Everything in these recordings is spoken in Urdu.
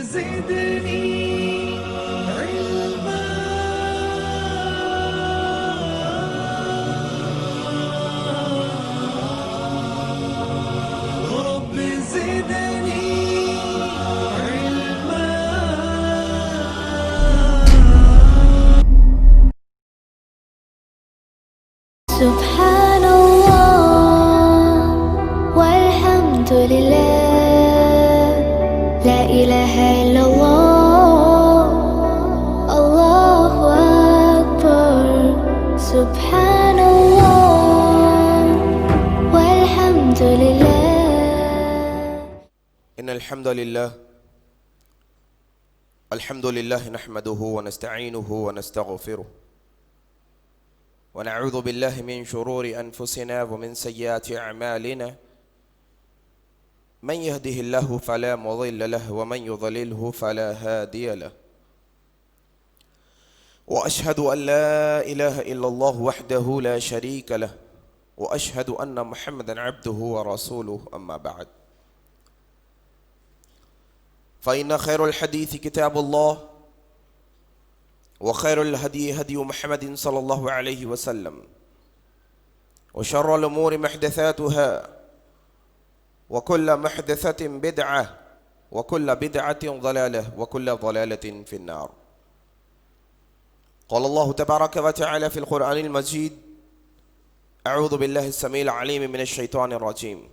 زدني علما رب زدني علما. سبحان الله والحمد لله لا إله إلا الله الله أكبر. سبحان الله والحمد لله. إن الحمد لله نحمده ونستعينه ونستغفره ونعوذ بالله من شرور أنفسنا ومن سيئات أعمالنا من يهده الله فلا مضل له ومن يضلله فلا هادي له وأشهد أن لا إله إلا الله وحده لا شريك له وأشهد أن محمدا عبده ورسوله أما بعد فإن خير الحديث كتاب الله وخير الهدي هدي محمد صلى الله عليه وسلم وشر الأمور محدثاتها وكل محدثة بدعة وكل بدعة ضلالة وكل ضلالة في النار. قال الله تبارك وتعالى في القرآن المجيد أعوذ بالله السميع العليم من الشيطان الرجيم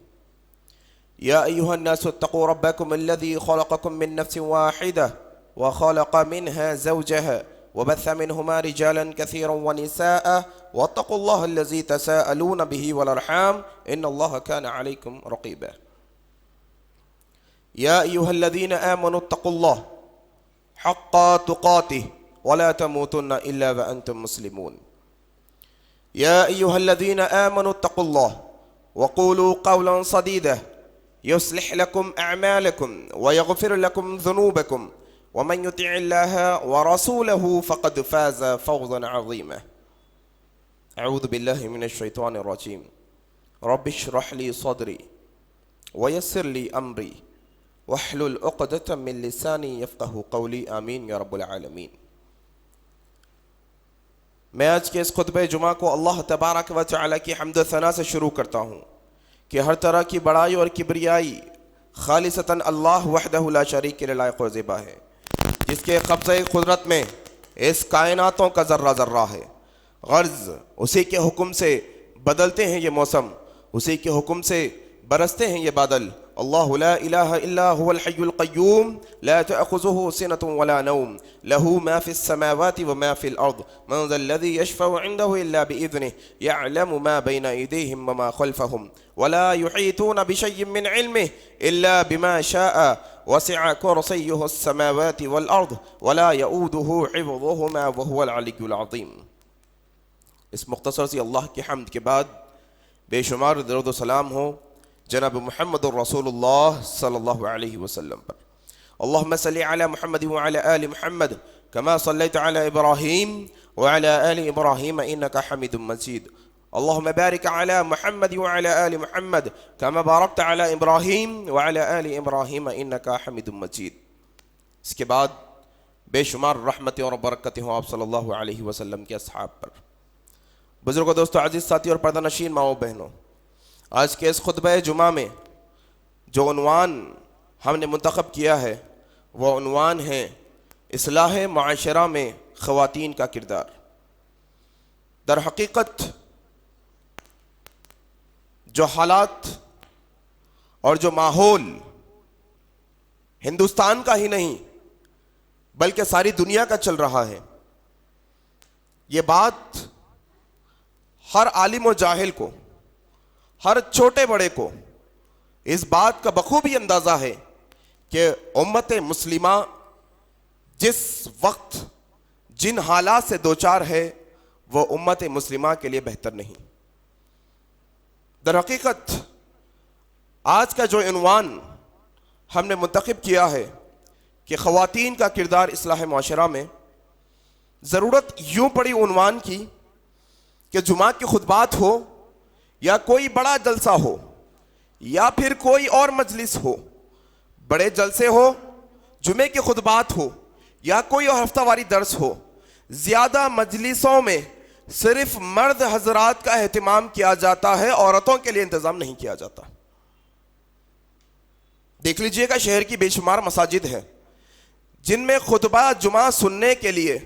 يا أيها الناس اتقوا ربكم الذي خلقكم من نفس واحدة وخلق منها زوجها وبث منهما رجالا كثيرا ونساء واتقوا الله الذي تساءلون به والأرحام إن الله كان عليكم رقيبا. يا أيها الذين آمنوا اتقوا الله حق تقاته ولا تموتن إلا وأنتم مسلمون. يا أيها الذين آمنوا اتقوا الله وقولوا قولا سديدا يصلح لكم أعمالكم ويغفر لكم ذنوبكم ومن يطع الله ورسوله فقد فاز فوزا عظيما. أعوذ بالله من الشيطان الرجيم رب اشرح لي صدري ويسر لي أمري واحلل عقدة من لساني يفقه قولي آمين يا رب العالمين. میں آج کے اس خطبہ جمعہ کو اللہ تبارک و تعالی کی حمد و ثنا سے شروع کرتا ہوں کہ ہر طرح کی بڑائی اور کبریائی خالصتاً اللہ وحدہ لا شریک کے لائق و زیبا ہے، جس کے قبضہ قدرت میں اس کائناتوں کا ذرہ ذرہ ہے. غرض اسی کے حکم سے بدلتے ہیں یہ موسم، اسی کے حکم سے برستے ہیں یہ بادل. اللہ لا الہ الا هو الحی القیوم لا تأخذه سنة ولا نوم له ما في السماوات وما في الأرض من ذا الذي يشفع عنده إلا بإذنه يعلم ما بين أيديهم وما خلفهم ولا يحيطون بشيء من علمه إلا بما شاء وسع كرسيه السماوات والأرض ولا يؤوده حفظهما وهو العلي العظيم. اس مختصر سی اللہ کی حمد کے بعد بے شمار درود و سلام ہو جناب محمد الرسول اللہ صلی اللہ علیہ وسلم پر. اللہم صلی علی محمد وعلی آل محمد کما صلیت علی ابراہیم وعلی آل ابراہیم انکا حمید مجید. اللہم بارک علی محمد وعلی آل محمد کما بارکت علی ابراہیم وعلی آل ابراہیم انکا حمید مجید. اس کے بعد بے شمار رحمتیں اور برکتیں ہوں آپ صلی اللہ علیہ وسلم کے اصحاب پر. بزرگوں، دوستو، عزیز ساتھی اور پردہ نشین ماؤں بہنوں، آج کے اس خطبہ جمعہ میں جو عنوان ہم نے منتخب کیا ہے وہ عنوان ہے اصلاح معاشرہ میں خواتین کا کردار. در حقیقت جو حالات اور جو ماحول ہندوستان کا ہی نہیں بلکہ ساری دنیا کا چل رہا ہے، یہ بات ہر عالم و جاہل کو، ہر چھوٹے بڑے کو اس بات کا بخوبی اندازہ ہے کہ امت مسلمہ جس وقت جن حالات سے دوچار ہے وہ امت مسلمہ کے لیے بہتر نہیں. در حقیقت آج کا جو عنوان ہم نے منتخب کیا ہے کہ خواتین کا کردار اصلاح معاشرہ میں، ضرورت یوں پڑی عنوان کی کہ جمعہ کی خطبات ہو یا کوئی بڑا جلسہ ہو یا پھر کوئی اور مجلس ہو، بڑے جلسے ہو جمعے کے خطبات ہو یا کوئی اور ہفتہ واری درس ہو، زیادہ مجلسوں میں صرف مرد حضرات کا اہتمام کیا جاتا ہے، عورتوں کے لیے انتظام نہیں کیا جاتا۔ دیکھ لیجئے گا شہر کی بے شمار مساجد ہیں جن میں خطبہ جمعہ سننے کے لیے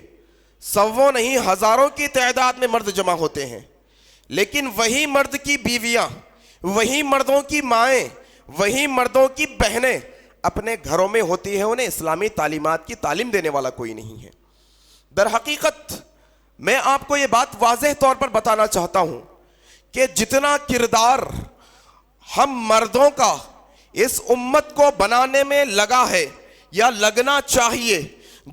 سووں نہیں ہزاروں کی تعداد میں مرد جمع ہوتے ہیں، لیکن وہی مرد کی بیویاں، وہی مردوں کی مائیں، وہی مردوں کی بہنیں اپنے گھروں میں ہوتی ہیں، انہیں اسلامی تعلیمات کی تعلیم دینے والا کوئی نہیں ہے۔ در حقیقت میں آپ کو یہ بات واضح طور پر بتانا چاہتا ہوں کہ جتنا کردار ہم مردوں کا اس امت کو بنانے میں لگا ہے یا لگنا چاہیے،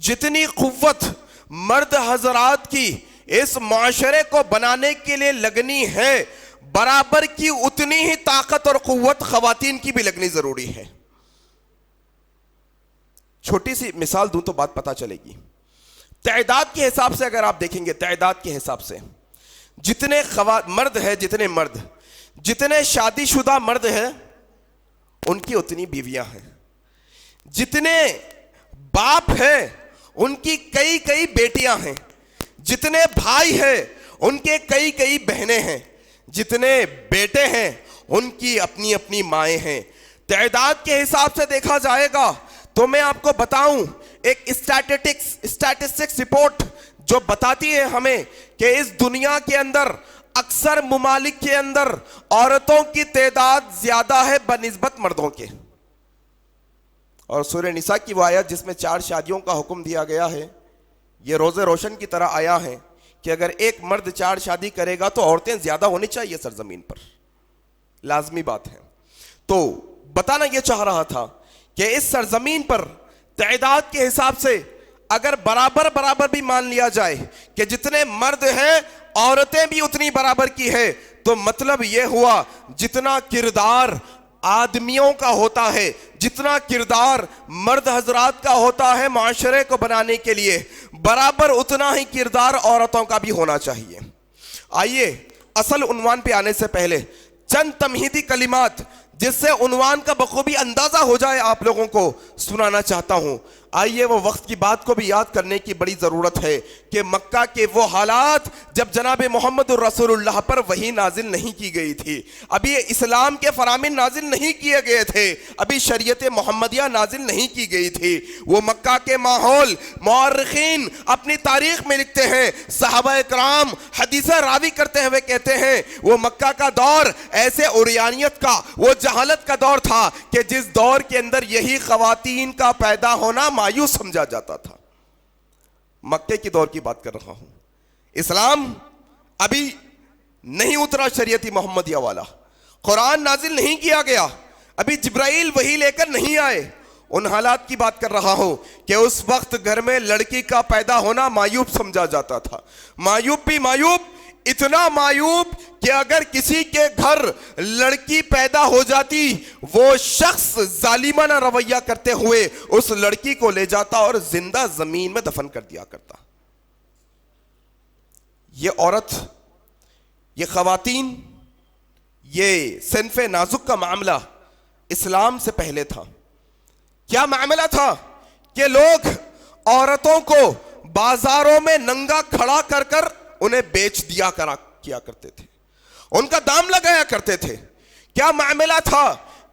جتنی قوت مرد حضرات کی اس معاشرے کو بنانے کے لیے لگنی ہے، برابر کی اتنی ہی طاقت اور قوت خواتین کی بھی لگنی ضروری ہے۔ چھوٹی سی مثال دوں تو بات پتہ چلے گی۔ تعداد کے حساب سے اگر آپ دیکھیں گے، تعداد کے حساب سے جتنے مرد ہیں، جتنے شادی شدہ مرد ہیں ان کی اتنی بیویاں ہیں، جتنے باپ ہیں ان کی کئی بیٹیاں ہیں، جتنے بھائی ہیں ان کے کئی بہنیں ہیں، جتنے بیٹے ہیں ان کی اپنی اپنی مائیں ہیں۔ تعداد کے حساب سے دیکھا جائے گا تو میں آپ کو بتاؤں ایک اسٹیٹسٹکس رپورٹ جو بتاتی ہے ہمیں کہ اس دنیا کے اندر اکثر ممالک کے اندر عورتوں کی تعداد زیادہ ہے بنسبت مردوں کے۔ اور سورہ نساء کی وہ آیت جس میں 4 شادیوں کا حکم دیا گیا ہے، یہ روز روشن کی طرح آیا ہے کہ اگر ایک مرد 4 شادی کرے گا تو عورتیں زیادہ ہونی چاہیے سرزمین پر، لازمی بات ہے۔ تو بتانا یہ چاہ رہا تھا کہ اس سرزمین پر تعداد کے حساب سے اگر برابر بھی مان لیا جائے کہ جتنے مرد ہیں عورتیں بھی اتنی برابر کی ہے، تو مطلب یہ ہوا جتنا کردار آدمیوں کا ہوتا ہے، جتنا کردار مرد حضرات کا ہوتا ہے معاشرے کو بنانے کے لیے، برابر اتنا ہی کردار عورتوں کا بھی ہونا چاہیے۔ آئیے اصل عنوان پہ آنے سے پہلے چند تمہیدی کلمات جس سے عنوان کا بخوبی اندازہ ہو جائے آپ لوگوں کو سنانا چاہتا ہوں۔ آئیے وہ وقت کی بات کو بھی یاد کرنے کی بڑی ضرورت ہے کہ مکہ کے وہ حالات جب جناب محمد الرسول اللہ پر وحی نازل نہیں کی گئی تھی، ابھی اسلام کے فرامین نازل نہیں کیے گئے تھے، ابھی شریعت محمدیہ نازل نہیں کی گئی تھی، وہ مکہ کے ماحول مورخین اپنی تاریخ میں لکھتے ہیں، صحابہ اکرام حدیثیں راوی کرتے ہوئے کہتے ہیں وہ مکہ کا دور ایسے عریانیت کا، وہ جہالت کا دور تھا کہ جس دور کے اندر یہی خواتین کا پیدا ہونا مایوس سمجھا جاتا تھا۔ مکے کی دور کی بات کر رہا ہوں، اسلام ابھی نہیں اترا شریعت محمدیہ والا، قرآن نازل نہیں کیا گیا، ابھی جبرائیل وحی لے کر نہیں آئے۔ ان حالات کی بات کر رہا ہوں کہ اس وقت گھر میں لڑکی کا پیدا ہونا معیوب سمجھا جاتا تھا، معیوب بھی معیوب، اتنا معیوب کہ اگر کسی کے گھر لڑکی پیدا ہو جاتی وہ شخص ظالمانہ رویہ کرتے ہوئے اس لڑکی کو لے جاتا اور زندہ زمین میں دفن کر دیا کرتا۔ یہ عورت، یہ خواتین، یہ صنف نازک کا معاملہ اسلام سے پہلے تھا۔ کیا معاملہ تھا کہ لوگ عورتوں کو بازاروں میں ننگا کھڑا کر کر انہیں بیچ دیا کیا کرتے تھے، ان کا دام لگایا کرتے تھے۔ کیا معاملہ تھا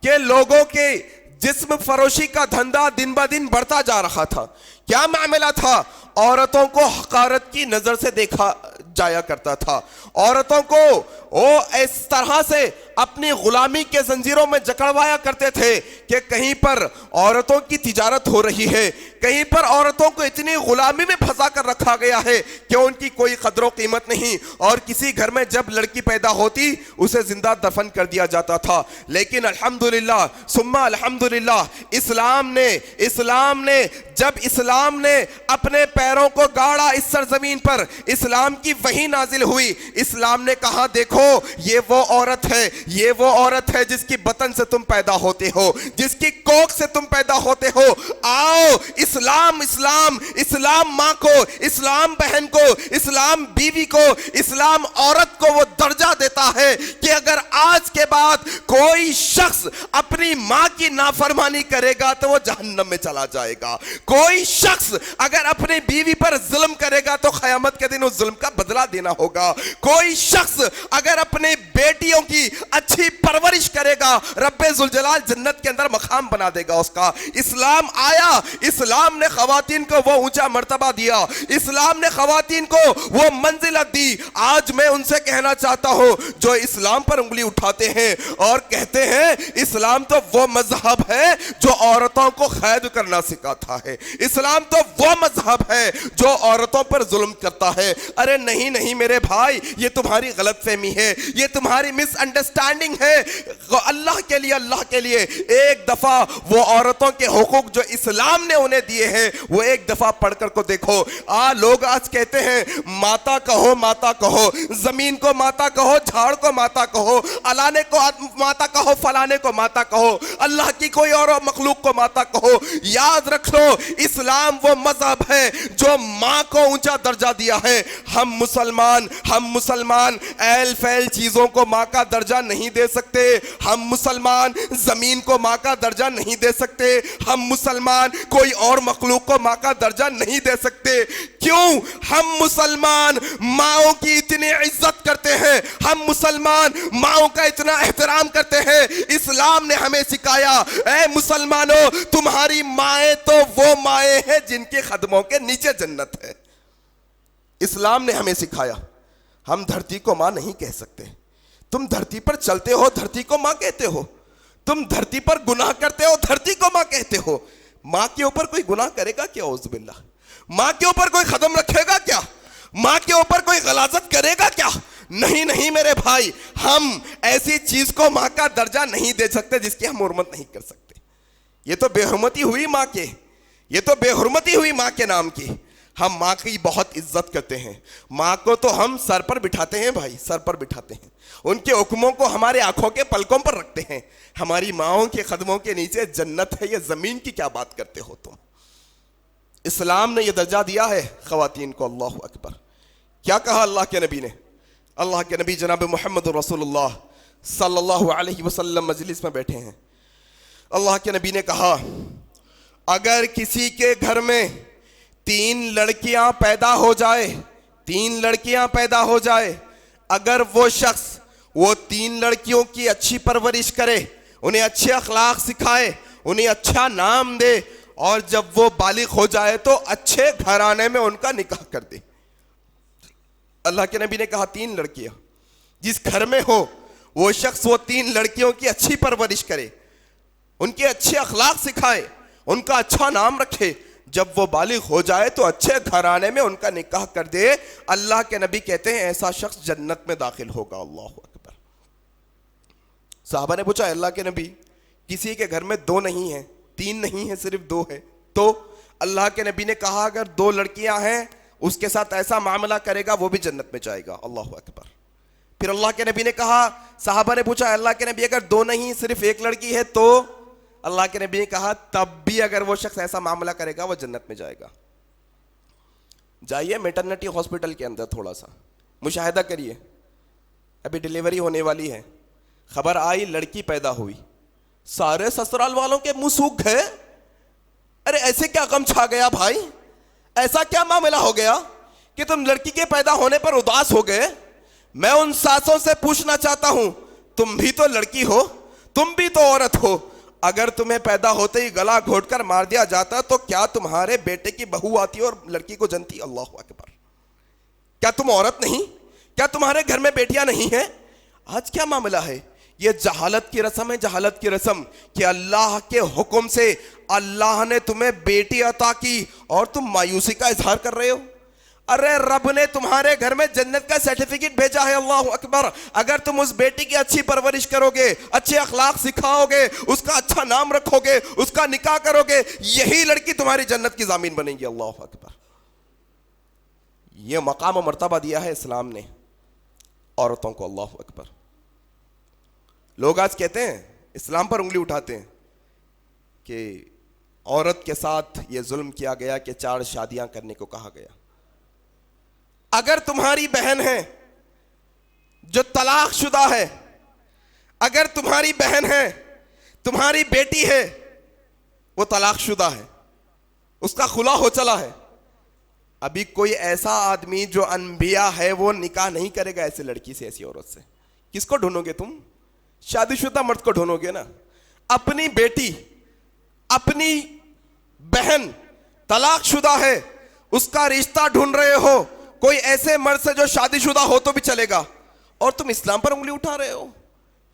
کہ لوگوں کے جسم فروشی کا دھندا دن بہ دن بڑھتا جا رہا تھا۔ کیا معاملہ تھا، عورتوں کو حقارت کی نظر سے دیکھا جایا کرتا تھا، عورتوں کو وہ اس طرح سے اپنی غلامی کے زنجیروں میں جکڑوایا کرتے تھے کہ کہیں پر عورتوں کی تجارت ہو رہی ہے، کہیں پر عورتوں کو اتنی غلامی میں پھنسا کر رکھا گیا ہے کہ ان کی کوئی قدر و قیمت نہیں، اور کسی گھر میں جب لڑکی پیدا ہوتی اسے زندہ دفن کر دیا جاتا تھا۔ لیکن الحمدللہ ثم الحمدللہ اسلام نے جب اسلام نے اپنے پیروں کو گاڑا اس سرزمین پر، اسلام کی وحی نازل ہوئی، اسلام نے کہا دیکھو یہ وہ عورت ہے یہ وہ عورت ہے جس کی بطن سے تم پیدا ہوتے ہو, جس کی کوکھ سے تم پیدا ہوتے ہو. آؤ اسلام, اسلام, اسلام ماں کو, اسلام بہن کو, اسلام بیوی کو, اسلام عورت کو وہ درجہ دیتا ہے کہ اگر آج کے بعد کوئی شخص اپنی ماں کی نافرمانی کرے گا تو وہ جہنم میں چلا جائے گا. کوئی شخص اگر اپنی بیوی پر ظلم کرے گا تو قیامت کے دن اس ظلم کا بدلہ دینا ہوگا. کوئی شخص اگر اپنے بیٹیوں کی اچھی پرورش کرے گا رب ذوالجلال جنت کے اندر مقام بنا دے گا اس کا. اسلام آیا, اسلام نے خواتین کو وہ اونچا مرتبہ دیا, اسلام نے خواتین کو وہ منزلت دی. آج میں ان سے کہنا چاہتا ہوں جو اسلام پر انگلی اٹھاتے ہیں اور کہتے ہیں اسلام تو وہ مذہب ہے جو عورتوں کو قید کرنا سکھاتا ہے, اسلام تو وہ مذہب ہے جو عورتوں پر ظلم کرتا ہے. ارے نہیں نہیں میرے بھائی, یہ تمہاری غلط فہمی ہے, یہ تمہاری مس انڈرسٹینڈنگ ہے. اللہ کے لیے, اللہ کے لیے ایک دفعہ وہ عورتوں کے حقوق جو اسلام نے انہیں دیے ہیں وہ ایک دفعہ پڑھ کر کو دیکھو. لوگ آج کہتے ہیں ماتا کہو, ماتا کہو, زمین کو ماتا کہو, جھاڑ کو ماتا کہو, الانے کو ماتا کہو, فلانے کو ماتا کہو, اللہ کی کوئی اور مخلوق کو ماتا کہو. یاد رکھ لو اسلام وہ مذہب ہے جو ماں کو اونچا درجہ دیا ہے. ہم مسلمان ایل فیل چیزوں کو ماں کا درجہ نہیں دے سکتے, ہم مسلمان زمین کو ماں کا درجہ نہیں دے سکتے, ہم مسلمان کوئی اور مخلوق کو ماں کا درجہ نہیں دے سکتے. کیوں؟ ہم مسلمان ماؤں کی اتنی عزت کرتے ہیں, ہم مسلمان ماؤں کا اتنا احترام کرتے ہیں. اسلام نے ہمیں سکھایا اے مسلمانوں تمہاری مائیں تو وہ مائیں ہیں جن کے قدموں کے نیچے جنت ہے. اسلام نے ہمیں سکھایا ہم دھرتی کو ماں نہیں کہہ سکتے. تم دھرتی پر چلتے ہو, دھرتی کو ماں کہتے ہو. تم دھرتی پر گناہ کرتے ہو, دھرتی کو ماں کہتے ہو. ماں کے اوپر کوئی گناہ کرے گا کیا؟ اعوذ باللہ. ماں کے اوپر کوئی قدم رکھے گا کیا؟ ماں کے اوپر کوئی غلاظت کرے گا کیا؟ نہیں نہیں میرے بھائی, ہم ایسی چیز کو ماں کا درجہ نہیں دے سکتے جس کی ہم حرمت نہیں کر سکتے. یہ تو بے حرمتی ہوئی ماں کے, یہ تو بے حرمتی ہوئی ماں کے نام کی. ہم ماں کی بہت عزت کرتے ہیں, ماں کو تو ہم سر پر بٹھاتے ہیں بھائی, سر پر بٹھاتے ہیں. ان کے حکموں کو ہمارے آنکھوں کے پلکوں پر رکھتے ہیں. ہماری ماؤں کے قدموں کے نیچے جنت ہے, یہ زمین کی کیا بات کرتے ہو تم. اسلام نے یہ درجہ دیا ہے خواتین کو. اللہ اکبر. کیا کہا اللہ کے نبی نے؟ اللہ کے نبی جناب محمد رسول اللہ صلی اللہ علیہ وسلم مجلس میں بیٹھے ہیں. اللہ کے نبی نے کہا اگر کسی کے گھر میں 3 لڑکیاں پیدا ہو جائے, 3 لڑکیاں پیدا ہو جائے, اگر وہ شخص وہ 3 لڑکیوں کی اچھی پرورش کرے, انہیں اچھے اخلاق سکھائے, انہیں اچھا نام دے, اور جب وہ بالغ ہو جائے تو اچھے گھرانے میں ان کا نکاح کر دے. اللہ کے نبی نے کہا 3 لڑکیاں جس گھر میں ہو وہ شخص وہ 3 لڑکیوں کی اچھی پرورش کرے, ان کے اچھے اخلاق سکھائے, ان کا اچھا نام رکھے, جب وہ بالغ ہو جائے تو اچھے گھرانے میں ان کا نکاح کر دے. اللہ کے نبی کہتے ہیں ایسا شخص جنت میں داخل ہوگا. اللہ اکبر. صحابہ نے پوچھا اللہ کے نبی کسی کے گھر میں 2 نہیں ہیں, 3 نہیں ہیں, صرف 2 ہے, تو اللہ کے نبی نے کہا اگر 2 لڑکیاں ہیں اس کے ساتھ ایسا معاملہ کرے گا وہ بھی جنت میں جائے گا. اللہ اکبر. پھر اللہ کے نبی نے کہا, صحابہ نے پوچھا اللہ کے نبی اگر 2 نہیں صرف 1 لڑکی ہے تو؟ اللہ کے نبی نے کہا تب بھی اگر وہ شخص ایسا معاملہ کرے گا وہ جنت میں جائے گا. جائیے میٹرنٹی ہاسپٹل کے اندر تھوڑا سا مشاہدہ کریے, ابھی ڈیلیوری ہونے والی ہے, خبر آئی لڑکی پیدا ہوئی, سارے سسرال والوں کے منہ سوکھ گئے. ارے ایسے کیا غم چھا گیا بھائی, ایسا کیا معاملہ ہو گیا کہ تم لڑکی کے پیدا ہونے پر اداس ہو گئے؟ میں ان ساسوں سے پوچھنا چاہتا ہوں تم بھی تو لڑکی ہو, تم بھی تو عورت ہو, اگر تمہیں پیدا ہوتے ہی گلا گھونٹ کر مار دیا جاتا تو کیا تمہارے بیٹے کی بہو آتی اور لڑکی کو جنتی؟ اللہ اکبر. کیا تم عورت نہیں؟ کیا تمہارے گھر میں بیٹیاں نہیں ہیں؟ آج کیا معاملہ ہے؟ یہ جہالت کی رسم ہے, جہالت کی رسم کہ اللہ کے حکم سے اللہ نے تمہیں بیٹی عطا کی اور تم مایوسی کا اظہار کر رہے ہو. ارے رب نے تمہارے گھر میں جنت کا سرٹیفکیٹ بھیجا ہے. اللہ اکبر. اگر تم اس بیٹی کی اچھی پرورش کرو گے, اچھے اخلاق سکھاؤ گے, اس کا اچھا نام رکھو گے, اس کا نکاح کرو گے, یہی لڑکی تمہاری جنت کی ضامن بنے گی. اللہ اکبر. یہ مقام و مرتبہ دیا ہے اسلام نے عورتوں کو. اللہ اکبر. لوگ آج کہتے ہیں, اسلام پر انگلی اٹھاتے ہیں کہ عورت کے ساتھ یہ ظلم کیا گیا کہ 4 شادیاں کرنے کو کہا گیا. اگر تمہاری بہن ہے جو طلاق شدہ ہے, اگر تمہاری بہن ہے, تمہاری بیٹی ہے, وہ طلاق شدہ ہے, اس کا خلا ہو چلا ہے, ابھی کوئی ایسا آدمی جو انبیاء ہے وہ نکاح نہیں کرے گا ایسے لڑکی سے, ایسی عورت سے. کس کو ڈھونڈو گے تم؟ شادی شدہ مرد کو ڈھونڈو گے نا. اپنی بیٹی, اپنی بہن طلاق شدہ ہے, اس کا رشتہ ڈھونڈ رہے ہو کوئی ایسے مرد سے جو شادی شدہ ہو تو بھی چلے گا, اور تم اسلام پر انگلی اٹھا رہے ہو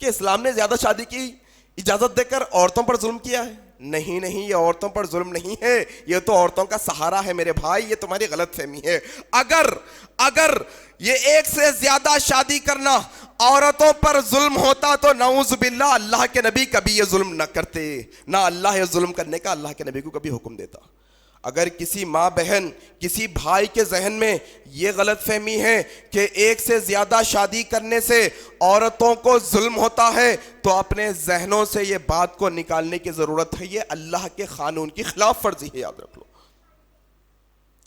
کہ اسلام نے زیادہ شادی کی اجازت دے کر عورتوں پر ظلم کیا ہے. نہیں نہیں, یہ عورتوں پر ظلم نہیں ہے, یہ تو عورتوں کا سہارا ہے میرے بھائی, یہ تمہاری غلط فہمی ہے. اگر یہ ایک سے زیادہ شادی کرنا عورتوں پر ظلم ہوتا تو نعوذ باللہ اللہ کے نبی کبھی یہ ظلم نہ کرتے, نہ اللہ یہ ظلم کرنے کا اللہ کے نبی کو کبھی حکم دیتا. اگر کسی ماں بہن, کسی بھائی کے ذہن میں یہ غلط فہمی ہے کہ ایک سے زیادہ شادی کرنے سے عورتوں کو ظلم ہوتا ہے, تو اپنے ذہنوں سے یہ بات کو نکالنے کی ضرورت ہے. یہ اللہ کے قانون کی خلاف ورزی ہے, یاد رکھ لو.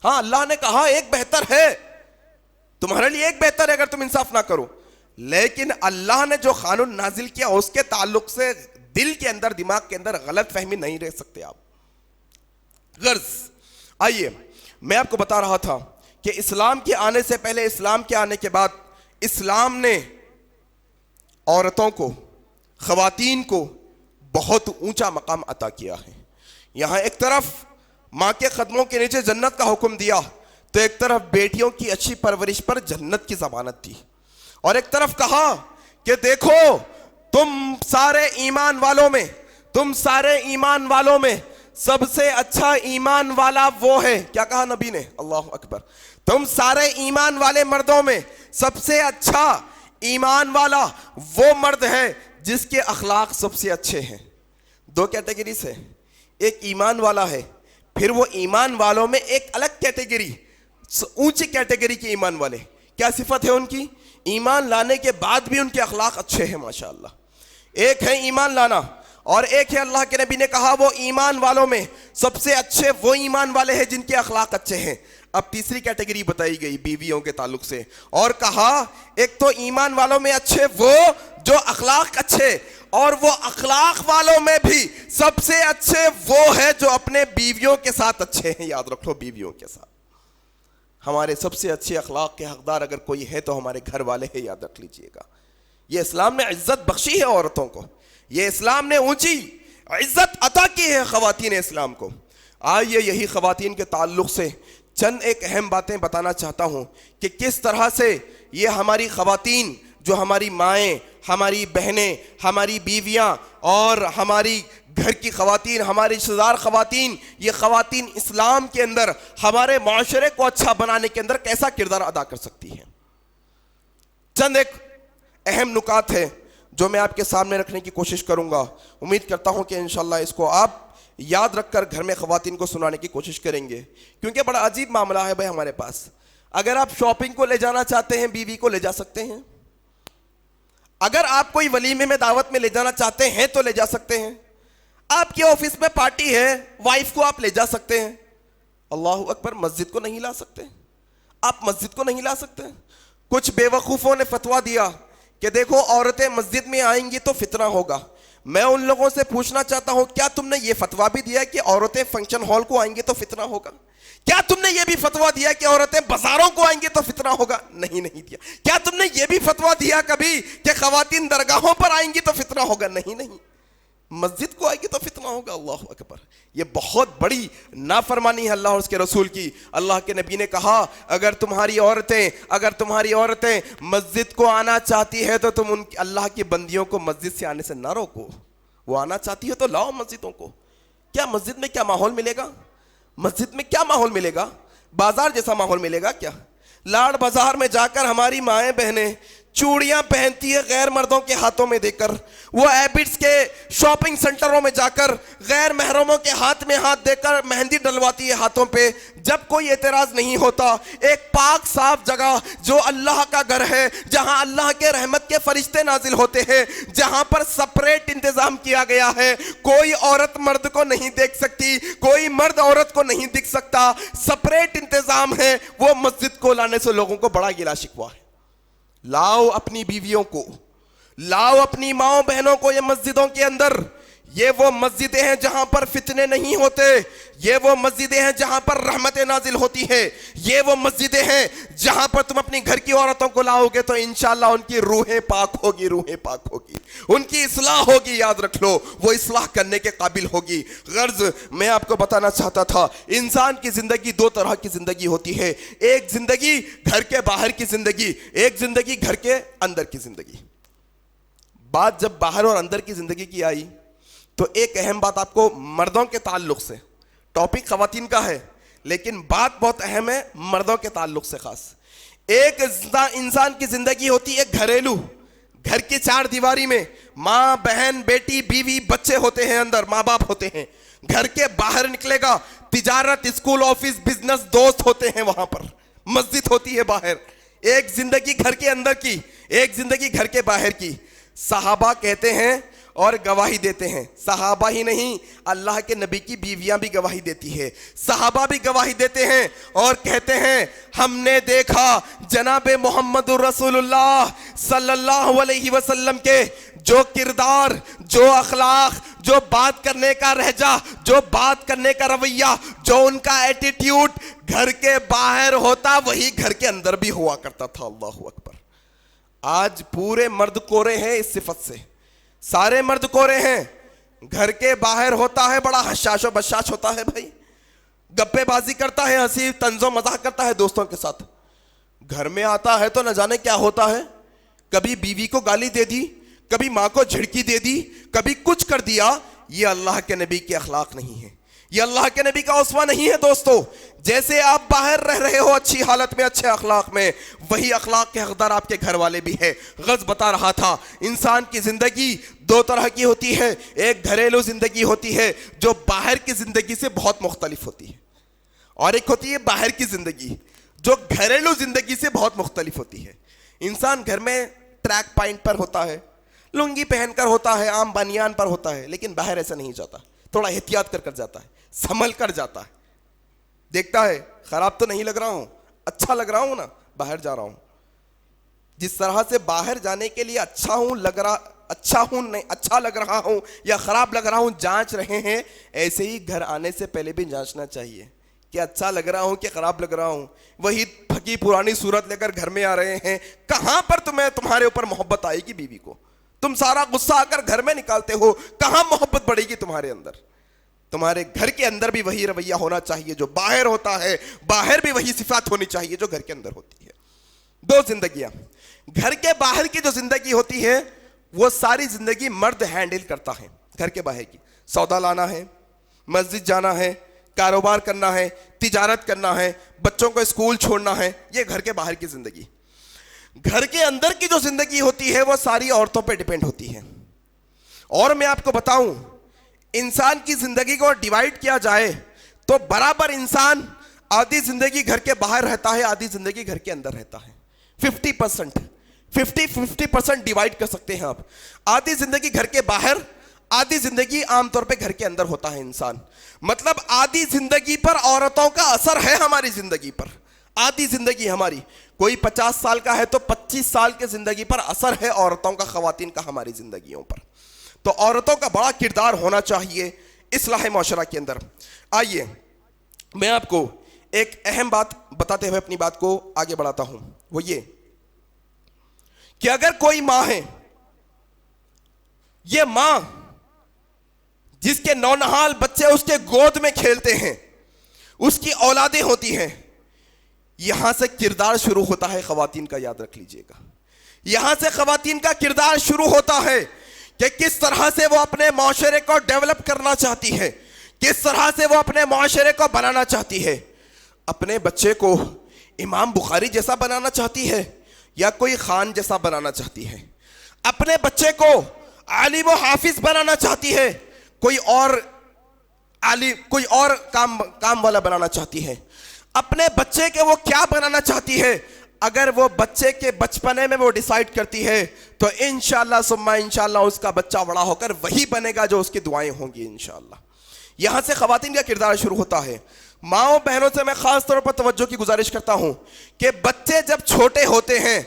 ہاں, اللہ نے کہا ایک بہتر ہے, تمہارے لیے ایک بہتر ہے اگر تم انصاف نہ کرو, لیکن اللہ نے جو قانون نازل کیا اس کے تعلق سے دل کے اندر, دماغ کے اندر غلط فہمی نہیں رہ سکتے آپ. غرض آئیے, میں آپ کو بتا رہا تھا کہ اسلام کے آنے سے پہلے, اسلام کے آنے کے بعد, اسلام نے عورتوں کو, خواتین کو بہت اونچا مقام عطا کیا ہے. یہاں ایک طرف ماں کے قدموں کے نیچے جنت کا حکم دیا, تو ایک طرف بیٹیوں کی اچھی پرورش پر جنت کی ضمانت دی, اور ایک طرف کہا کہ دیکھو تم سارے ایمان والوں میں سب سے اچھا ایمان والا وہ ہے. کیا کہا نبی نے؟ اللہ اکبر. تم سارے ایمان والے مردوں میں سب سے اچھا ایمان والا وہ مرد ہے جس کے اخلاق سب سے اچھے ہیں. 2 کیٹیگریز ہے, ایک ایمان والا ہے, پھر وہ ایمان والوں میں ایک الگ کیٹیگری, اونچی کیٹیگری کے ایمان والے. کیا صفت ہے ان کی؟ ایمان لانے کے بعد بھی ان کے اخلاق اچھے ہیں ماشاءاللہ. ایک ہے ایمان لانا, اور ایک ہے اللہ کے نبی نے کہا وہ ایمان والوں میں سب سے اچھے وہ ایمان والے ہیں جن کے اخلاق اچھے ہیں. اب تیسری کیٹیگری بتائی گئی بیویوں کے تعلق سے, اور کہا ایک تو ایمان والوں میں اچھے وہ جو اخلاق اچھے, اور وہ اخلاق والوں میں بھی سب سے اچھے وہ ہے جو اپنے بیویوں کے ساتھ اچھے ہیں. یاد رکھ لو, بیویوں کے ساتھ. ہمارے سب سے اچھے اخلاق کے حقدار اگر کوئی ہے تو ہمارے گھر والے ہیں, یاد رکھ لیجئے گا. یہ اسلام نے عزت بخشی ہے عورتوں کو, یہ اسلام نے اونچی عزت عطا کی ہے خواتین اسلام کو. آئیے یہی خواتین کے تعلق سے چند ایک اہم باتیں بتانا چاہتا ہوں کہ کس طرح سے یہ ہماری خواتین, جو ہماری مائیں, ہماری بہنیں, ہماری بیویاں اور ہماری گھر کی خواتین, ہماری رشتہ دار خواتین, یہ خواتین اسلام کے اندر ہمارے معاشرے کو اچھا بنانے کے اندر کیسا کردار ادا کر سکتی ہیں. چند ایک اہم نکات ہے جو میں آپ کے سامنے رکھنے کی کوشش کروں گا. امید کرتا ہوں کہ انشاءاللہ اس کو آپ یاد رکھ کر گھر میں خواتین کو سنانے کی کوشش کریں گے, کیونکہ بڑا عجیب معاملہ ہے بھائی ہمارے پاس. اگر آپ شاپنگ کو لے جانا چاہتے ہیں بیوی کو لے جا سکتے ہیں, اگر آپ کوئی ولیمے میں دعوت میں لے جانا چاہتے ہیں تو لے جا سکتے ہیں, آپ کے آفس میں پارٹی ہے وائف کو آپ لے جا سکتے ہیں. اللہ اکبر, مسجد کو نہیں لا سکتے آپ, مسجد کو نہیں لا سکتے. کچھ بے وقوفوں نے فتویٰ دیا کہ دیکھو عورتیں مسجد میں آئیں گی تو فتنہ ہوگا. میں ان لوگوں سے پوچھنا چاہتا ہوں, کیا تم نے یہ فتویٰ بھی دیا کہ عورتیں فنکشن ہال کو آئیں گی تو فتنہ ہوگا؟ کیا تم نے یہ بھی فتویٰ دیا کہ عورتیں بازاروں کو آئیں گی تو فتنہ ہوگا؟ نہیں دیا. کیا تم نے یہ بھی فتویٰ دیا کبھی کہ خواتین درگاہوں پر آئیں گی تو فتنہ ہوگا؟ نہیں. مسجد کو آئے گی تو فتنہ ہوگا. اللہ اکبر, یہ بہت بڑی نافرمانی ہے اللہ اور اس کے رسول کی. اللہ کے نبی نے کہا اگر تمہاری عورتیں مسجد کو آنا چاہتی ہے تو تم ان اللہ کی بندیوں کو مسجد سے آنے سے نہ روکو. وہ آنا چاہتی ہے تو لاؤ مسجدوں کو. کیا مسجد میں کیا ماحول ملے گا؟ مسجد میں کیا ماحول ملے گا؟ بازار جیسا ماحول ملے گا کیا؟ لاڑ بازار میں جا کر ہماری مائیں بہنیں چوڑیاں پہنتی ہے غیر مردوں کے ہاتھوں میں دے کر, وہ ایبٹس کے شاپنگ سنٹروں میں جا کر غیر محرموں کے ہاتھ میں ہاتھ دے کر مہندی ڈلواتی ہے ہاتھوں پہ, جب کوئی اعتراض نہیں ہوتا. ایک پاک صاف جگہ جو اللہ کا گھر ہے, جہاں اللہ کے رحمت کے فرشتے نازل ہوتے ہیں, جہاں پر سپریٹ انتظام کیا گیا ہے, کوئی عورت مرد کو نہیں دیکھ سکتی, کوئی مرد عورت کو نہیں دکھ سکتا, سپریٹ انتظام ہے, وہ مسجد کو لانے سے لوگوں کو بڑا گلا شکوا ہے. لاؤ اپنی بیویوں کو, لاؤ اپنی ماؤں بہنوں کو یہ مسجدوں کے اندر. یہ وہ مسجدیں ہیں جہاں پر فتنے نہیں ہوتے, یہ وہ مسجدیں ہیں جہاں پر رحمتیں نازل ہوتی ہے, یہ وہ مسجدیں ہیں جہاں پر تم اپنی گھر کی عورتوں کو لاؤ گے تو انشاءاللہ ان کی روحیں پاک ہوگی, روحیں پاک ہوگی, ان کی اصلاح ہوگی. یاد رکھ لو, وہ اصلاح کرنے کے قابل ہوگی. غرض میں آپ کو بتانا چاہتا تھا, انسان کی زندگی دو طرح کی زندگی ہوتی ہے, ایک زندگی گھر کے باہر کی زندگی, ایک زندگی گھر کے اندر کی زندگی. بات جب باہر اور اندر کی زندگی کی آئی تو ایک اہم بات آپ کو مردوں کے تعلق سے, ٹاپک خواتین کا ہے لیکن بات بہت اہم ہے مردوں کے تعلق سے خاص. ایک انسان کی زندگی ہوتی ہے گھریلو, گھر کی چار دیواری میں ماں بہن بیٹی بیوی بچے ہوتے ہیں, اندر ماں باپ ہوتے ہیں. گھر کے باہر نکلے گا تجارت اسکول آفس بزنس دوست ہوتے ہیں, وہاں پر مسجد ہوتی ہے باہر. ایک زندگی گھر کے اندر کی, ایک زندگی گھر کے باہر کی. صحابہ کہتے ہیں اور گواہی دیتے ہیں, صحابہ ہی نہیں اللہ کے نبی کی بیویاں بھی گواہی دیتی ہے, صحابہ بھی گواہی دیتے ہیں اور کہتے ہیں ہم نے دیکھا جناب محمد رسول اللہ صلی اللہ علیہ وسلم کے جو کردار, جو اخلاق, جو بات کرنے کا لہجہ, جو بات کرنے کا رویہ, جو ان کا ایٹیٹیوڈ گھر کے باہر ہوتا وہی گھر کے اندر بھی ہوا کرتا تھا. اللہ اکبر. آج پورے مرد کورے ہیں اس صفت سے, سارے مرد کورے ہیں. گھر کے باہر ہوتا ہے بڑا حشاش و بشاش ہوتا ہے بھائی, گپے بازی کرتا ہے, ہنسی طنز و مزاح کرتا ہے دوستوں کے ساتھ. گھر میں آتا ہے تو نہ جانے کیا ہوتا ہے, کبھی بیوی کو گالی دے دی, کبھی ماں کو جھڑکی دے دی, کبھی کچھ کر دیا. یہ اللہ کے نبی کے اخلاق نہیں ہے, یہ اللہ کے نبی کا اسوہ نہیں ہے دوستو. جیسے آپ باہر رہ رہے ہو اچھی حالت میں اچھے اخلاق میں, وہی اخلاق کے حقدار آپ کے گھر والے بھی ہیں. غز بتا رہا تھا انسان کی زندگی دو طرح کی ہوتی ہے, ایک گھریلو زندگی ہوتی ہے جو باہر کی زندگی سے بہت مختلف ہوتی ہے, اور ایک ہوتی ہے باہر کی زندگی جو گھریلو زندگی سے بہت مختلف ہوتی ہے. انسان گھر میں ٹریک پینٹ پر ہوتا ہے, لنگی پہن کر ہوتا ہے, عام بنیان پر ہوتا ہے, لیکن باہر ایسا نہیں جاتا, تھوڑا احتیاط کر جاتا ہے, سنبھل کر جاتا ہے, دیکھتا ہے خراب تو نہیں لگ رہا ہوں, اچھا لگ رہا ہوں نا, باہر جا رہا ہوں. جس طرح سے باہر جانے کے لیے اچھا ہوں لگ رہا, اچھا ہوں نہیں اچھا لگ رہا ہوں یا خراب لگ رہا ہوں جانچ رہے ہیں, ایسے ہی گھر آنے سے پہلے بھی جانچنا چاہیے کہ اچھا لگ رہا ہوں کہ خراب لگ رہا ہوں. وہی پھکی پرانی صورت لے کر گھر میں آ رہے ہیں, کہاں پر تمہارے اوپر محبت آئے گی بیوی کو, تم سارا غصہ آ کر گھر میں نکالتے ہو, کہاں محبت بڑھے گی تمہارے اندر. تمہارے گھر کے اندر بھی وہی رویہ ہونا چاہیے جو باہر ہوتا ہے, باہر بھی وہی صفات ہونی چاہیے جو گھر کے اندر ہوتی ہے. دو زندگیاں. گھر کے باہر کی جو زندگی ہوتی ہے وہ ساری زندگی مرد ہینڈل کرتا ہے. گھر کے باہر کی سودا لانا ہے, مسجد جانا ہے, کاروبار کرنا ہے, تجارت کرنا ہے, بچوں کو اسکول چھوڑنا ہے, یہ گھر کے باہر کی زندگی. گھر کے اندر کی جو زندگی ہوتی ہے وہ ساری عورتوں پہ ڈیپینڈ ہوتی ہے. اور میں آپ کو بتاؤں انسان کی زندگی کو ڈیوائیڈ کیا جائے تو برابر انسان آدھی زندگی گھر کے باہر رہتا ہے, آدھی زندگی گھر کے اندر رہتا ہے. 50% 50% ڈیوائیڈ کر سکتے ہیں آپ. آدھی زندگی گھر کے باہر, آدھی زندگی عام طور پہ گھر کے اندر ہوتا ہے انسان. مطلب آدھی زندگی پر عورتوں کا اثر ہے ہماری زندگی پر. آدھی زندگی ہماری, کوئی 50 سال کا ہے تو 25 سال کے زندگی پر اثر ہے عورتوں کا, خواتین کا ہماری زندگیوں پر. تو عورتوں کا بڑا کردار ہونا چاہیے اصلاح معاشرہ کے اندر. آئیے میں آپ کو ایک اہم بات بتاتے ہوئے اپنی بات کو آگے بڑھاتا ہوں. وہ یہ کہ اگر کوئی ماں ہے, یہ ماں جس کے نونہال بچے اس کے گود میں کھیلتے ہیں, اس کی اولادیں ہوتی ہیں, یہاں سے کردار شروع ہوتا ہے خواتین کا. یاد رکھ لیجئے گا, یہاں سے خواتین کا کردار شروع ہوتا ہے کہ کس طرح سے وہ اپنے معاشرے کو ڈیولپ کرنا چاہتی ہے, کس طرح سے وہ اپنے معاشرے کو بنانا چاہتی ہے. اپنے بچے کو امام بخاری جیسا بنانا چاہتی ہے یا کوئی خان جیسا بنانا چاہتی ہے، اپنے بچے کو عالم و حافظ بنانا چاہتی ہے، کوئی اور کام والا بنانا چاہتی ہے، اپنے بچے کے وہ کیا بنانا چاہتی ہے، اگر وہ بچے کے بچپنے میں وہ ڈیسائیڈ کرتی ہے تو انشاءاللہ ثم انشاءاللہ اس کا بچہ بڑا ہو کر وہی بنے گا جو اس کی دعائیں ہوں گی انشاءاللہ۔ یہاں سے خواتین کا کردار شروع ہوتا ہے۔ ماؤں بہنوں سے میں خاص طور پر توجہ کی گزارش کرتا ہوں کہ بچے جب چھوٹے ہوتے ہیں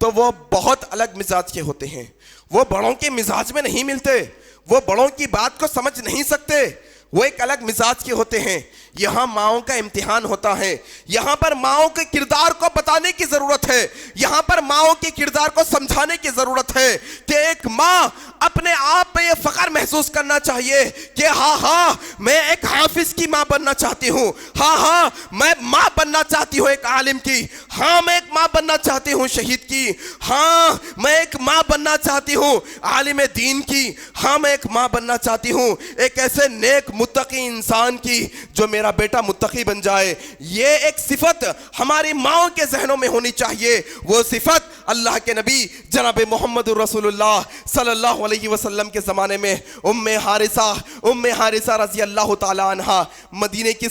تو وہ بہت الگ مزاج کے ہوتے ہیں، وہ بڑوں کے مزاج میں نہیں ملتے، وہ بڑوں کی بات کو سمجھ نہیں سکتے، وہ ایک الگ مزاج کے ہوتے ہیں۔ یہاں ماؤں کا امتحان ہوتا ہے، یہاں پر ماؤں کے کردار کو بتانے کی ضرورت ہے، یہاں پر ماؤں کے کردار کو سمجھانے کی ضرورت ہے کہ ایک ماں اپنے آپ میں یہ فخر محسوس کرنا چاہیے کہ ہاں میں ایک حافظ کی ماں بننا چاہتی ہوں، ہاں میں ماں بننا چاہتی ہوں ایک عالم کی، ہاں میں ایک ماں بننا چاہتی ہوں شہید کی، ہاں میں ایک ماں بننا چاہتی ہوں عالم دین کی، ہاں میں ایک ماں بننا چاہتی ہوں ایک ایسے نیک متقی انسان کی جو میرا بیٹا متقی بن جائے۔ یہ ایک صفت ہماری ماؤں کے ذہنوں میں ہونی چاہیے، وہ صفت اللہ کے نبی جناب محمد رسول اللہ صلی اللہ علیہ وسلم کے زمانے میں ام حارثہ رضی اللہ تعالی عنہ، مدینے کی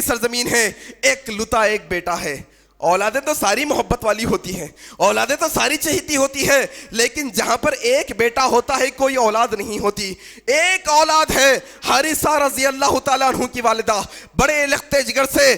سرزمین ہے، ایک لتا ایک بیٹا ہے۔ اولادیں تو ساری محبت والی ہوتی ہیں، اولادیں تو ساری چہیتی ہوتی ہے، لیکن جہاں پر ایک بیٹا ہوتا ہے کوئی اولاد نہیں ہوتی۔ ایک اولاد ہے حارثہ رضی اللہ تعالیٰ عنہ کی والدہ، بڑے لختے جگر سے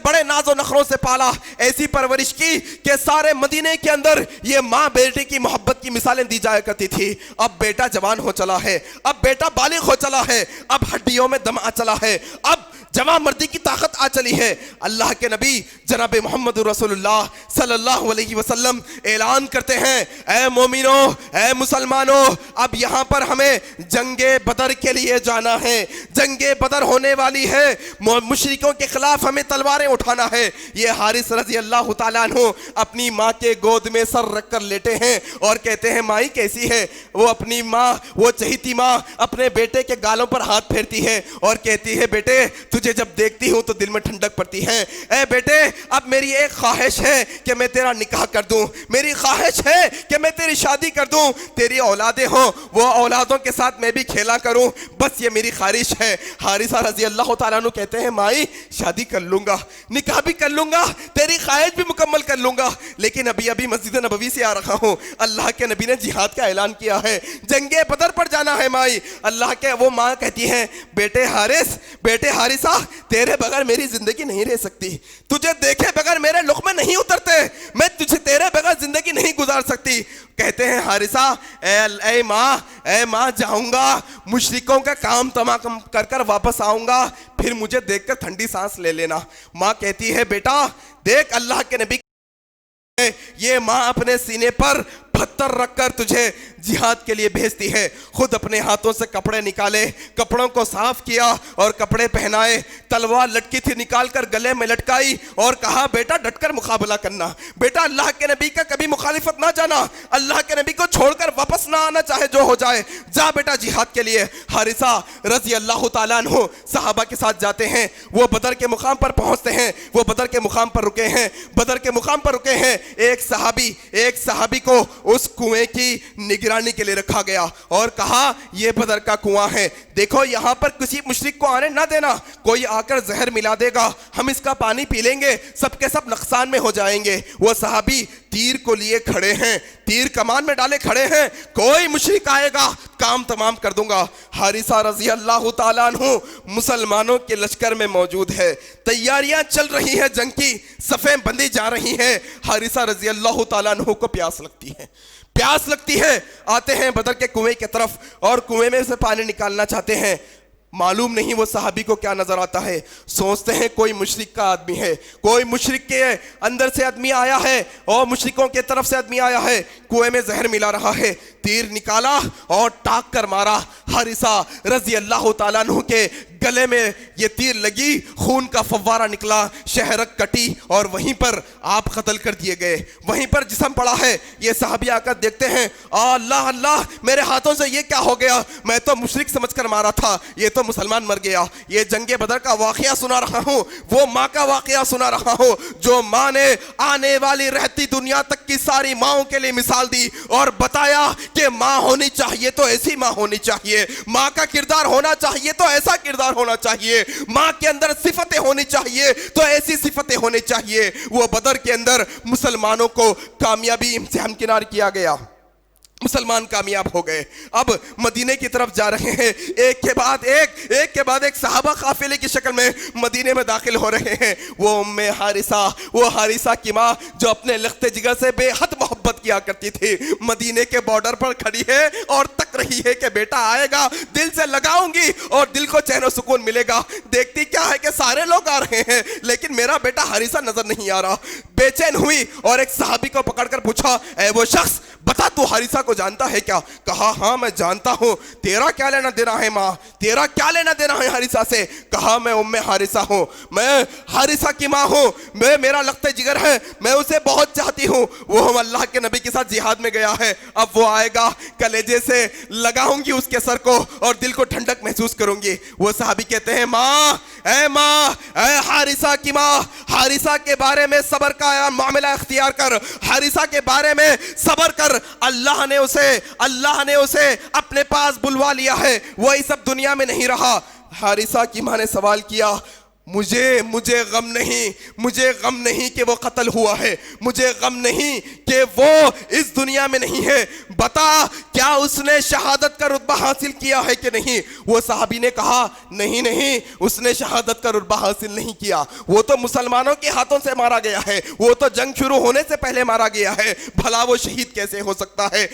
بڑے ناز و نخروں سے پالا، ایسی پرورش کی کہ سارے مدینے کے اندر یہ ماں بیٹے کی محبت کی مثالیں دی جایا کرتی تھی۔ اب بیٹا جوان ہو چلا ہے، اب بیٹا بالغ ہو چلا ہے، اب ہڈیوں میں دم آ چلا ہے، اب جوان مردی کی طاقت آ چلی ہے۔ اللہ کے نبی جناب محمد رسول اللہ صلی اللہ علیہ وسلم اعلان کرتے ہیں، اے مومنوں، اے مسلمانوں، اب یہاں پر ہمیں جنگ بدر کے لیے جانا ہے، جنگ بدر ہونے والی ہے، مشرکوں کے خلاف ہمیں تلواریں اٹھانا ہے۔ یہ حارث رضی اللہ تعالیٰ عنہ اپنی ماں کے گود میں سر رکھ کر لیٹے ہیں اور کہتے ہیں مائی کیسی ہے؟ وہ اپنی ماں، وہ چہیتی ماں اپنے بیٹے کے گالوں پر ہاتھ پھیرتی ہے اور کہتی ہے بیٹے تجھے جب دیکھتی ہوں تو دل میں ٹھنڈک پڑتی ہے، اے بیٹے اب میری ایک خواہش ہے کہ میں تیرا نکاح کر دوں، میری خواہش ہے کہ میں تیری شادی کر دوں، تیری اولادیں ہوں وہ اولادوں کے ساتھ میں بھی کھیلا کروں، بس یہ میری خواہش ہے۔ حارثہ رضی اللہ تعالیٰ عنہ کہتے ہیں مائی شادی کر لوں گا، نکاح بھی کر لوں گا، تیری خواہش بھی مکمل کر لوں گا، لیکن ابھی مسجد نبوی سے آ رہا ہوں، اللہ کے نبی نے جہاد کا اعلان کیا ہے، جنگ بدر پر جانا ہے مائی۔ اللہ کے وہ ماں کہتی ہے بیٹے حارثہ تیرے بغیر میری زندگی نہیں رہ سکتی، تجھے دیکھے بغیر میرے لقمے نہیں اترتے، میں تجھے تیرے بغیر زندگی نہیں گزار سکتی۔ کہتے ہیں حارثہ اے ماں جاؤں گا، مشرکوں کا کام تمام کر واپس آؤں گا، پھر مجھے دیکھ کر ٹھنڈی سانس لے لینا۔ ماں کہتی ہے بیٹا دیکھ اللہ کے نبی یہ ماں اپنے سینے پر پتھر رکھ کر تجھے جہاد کے لیے بھیجتی ہے، خود اپنے ہاتھوں سے کپڑے نکالے، کپڑوں کو صاف کیا اور کپڑے پہنائے، تلوار لٹکی تھی نکال کر گلے میں لٹکائی اور کہا بیٹا ڈٹ کر مقابلہ کرنا، بیٹا اللہ کے نبی کا کبھی مخالفت نہ جانا، اللہ کے نبی کو چھوڑ کر واپس نہ آنا چاہے جو ہو جائے، جا بیٹا جہاد کے لیے۔ حارثہ رضی اللہ تعالیٰ عنہ صحابہ کے ساتھ جاتے ہیں، وہ بدر کے مقام پر پہنچتے ہیں، وہ بدر کے مقام پر رکے ہیں، ایک صحابی کو اس کنویں کی نگرانی کے لیے رکھا گیا اور کہا یہ بدر کا کنواں ہے، دیکھو یہاں پر کسی مشرک کو آنے نہ دینا، کوئی آ کر زہر ملا دے گا، ہم اس کا پانی پی لیں گے، سب کے سب نقصان میں ہو جائیں گے۔ وہ صحابی تیر کو لیے کھڑے ہیں، تیر کمان میں ڈالے کھڑے ہیں، کوئی مشرک آئے گا کام تمام کر دوں گا۔ حارثہ رضی اللہ تعالیٰ عنہ مسلمانوں کے لشکر میں موجود ہے، تیاریاں چل رہی ہیں، جنگ کی صفیں بندی جا رہی ہیں۔ حارثہ رضی اللہ تعالیٰ عنہ کو پیاس لگتی ہے، آتے ہیں بدر کے کنویں کی طرف اور کنویں میں سے پانی نکالنا چاہتے ہیں، معلوم نہیں وہ صحابی کو کیا نظر آتا ہے، سوچتے ہیں کوئی مشرک کا آدمی ہے، کوئی مشرک کے اندر سے آدمی آیا ہے اور مشرکوں کے طرف سے آدمی آیا ہے، کنویں میں زہر ملا رہا ہے، تیر نکالا اور ٹاک کر مارا۔ حارثہ رضی اللہ تعالیٰ عنہ کے گلے میں یہ تیر لگی، خون کا فوارہ نکلا، شہرک کٹی اور وہیں پر آپ قتل کر دیے گئے. وہیں پر جسم پڑا ہے. یہ صحابی آ کر دیکھتے ہیں، اللہ اللہ میرے ہاتھوں سے یہ کیا ہو گیا، میں تو مشرک سمجھ کر مارا تھا، یہ تو مسلمان مر گیا. یہ جنگ بدر کا واقعہ سنا رہا ہوں، وہ ماں کا واقعہ سنا رہا ہوں جو ماں نے آنے والی رہتی دنیا تک کی ساری ماؤں کے لیے مثال دی اور بتایا کہ ماں ہونی چاہیے تو ایسی ماں ہونی چاہیے، ماں کا کردار ہونا چاہیے تو ایسا کردار ہونا چاہیے، ماں کے اندر صفتیں ہونی چاہیے تو ایسی صفتیں ہونی چاہیے. وہ بدر کے اندر مسلمانوں کو کامیابی سے ہمکنار کیا گیا، مسلمان کامیاب ہو گئے. اب مدینے کی طرف جا رہے ہیں، ایک کے بعد ایک صحابہ قافلے کی شکل میں مدینے میں داخل ہو رہے ہیں. وہ ام حارثہ، وہ حارثہ کی ماں جو اپنے لخت جگر سے بے حد محبت کیا کرتی تھی، مدینے کے بارڈر پر کھڑی ہے اور تک رہی ہے کہ بیٹا آئے گا، دل سے لگاؤں گی اور دل کو چین و سکون ملے گا. دیکھتی کیا ہے کہ سارے لوگ آ رہے ہیں لیکن میرا بیٹا حارثہ نظر نہیں آ رہا. بے چین ہوئی اور ایک صحابی کو پکڑ کر پوچھا، اے وہ شخص بتا تو حارثہ کو جانتا ہے کیا؟ کہا ہاں میں جانتا ہوں. تیرا کیا لینا دینا ہے ماں، تیرا کیا لینا دینا ہے حارثہ سے؟ کہا میں ام حارثہ ہوں، میں حارثہ کی ماں ہوں، میں میرا لخت جگر ہے، میں اسے بہت چاہتی ہوں. وہ ہم اللہ کے نبی کے ساتھ جہاد میں گیا ہے، اب وہ آئے گا کلیجے سے لگاؤں گی اس کے سر کو اور دل کو ٹھنڈک محسوس کروں گی. وہ صحابی کہتے ہیں ماں، اے حارثہ کی ماں، حارثہ کے بارے میں صبر کا معاملہ اختیار کر، حارثہ کے بارے میں صبر کر. اللہ نے اسے اپنے پاس بلوا لیا ہے، وہ اس اب دنیا میں نہیں رہا. حارثہ کی ماں نے سوال کیا، مجھے غم نہیں کہ وہ قتل ہوا ہے، مجھے غم نہیں کہ وہ اس دنیا میں نہیں ہے، بتا کیا اس نے شہادت کا رتبہ حاصل کیا ہے کہ نہیں؟ وہ صحابی نے کہا نہیں اس نے شہادت کا رتبہ حاصل نہیں کیا، وہ تو مسلمانوں کے ہاتھوں سے مارا گیا ہے، وہ تو جنگ شروع ہونے سے پہلے مارا گیا ہے، بھلا وہ شہید کیسے ہو سکتا ہے؟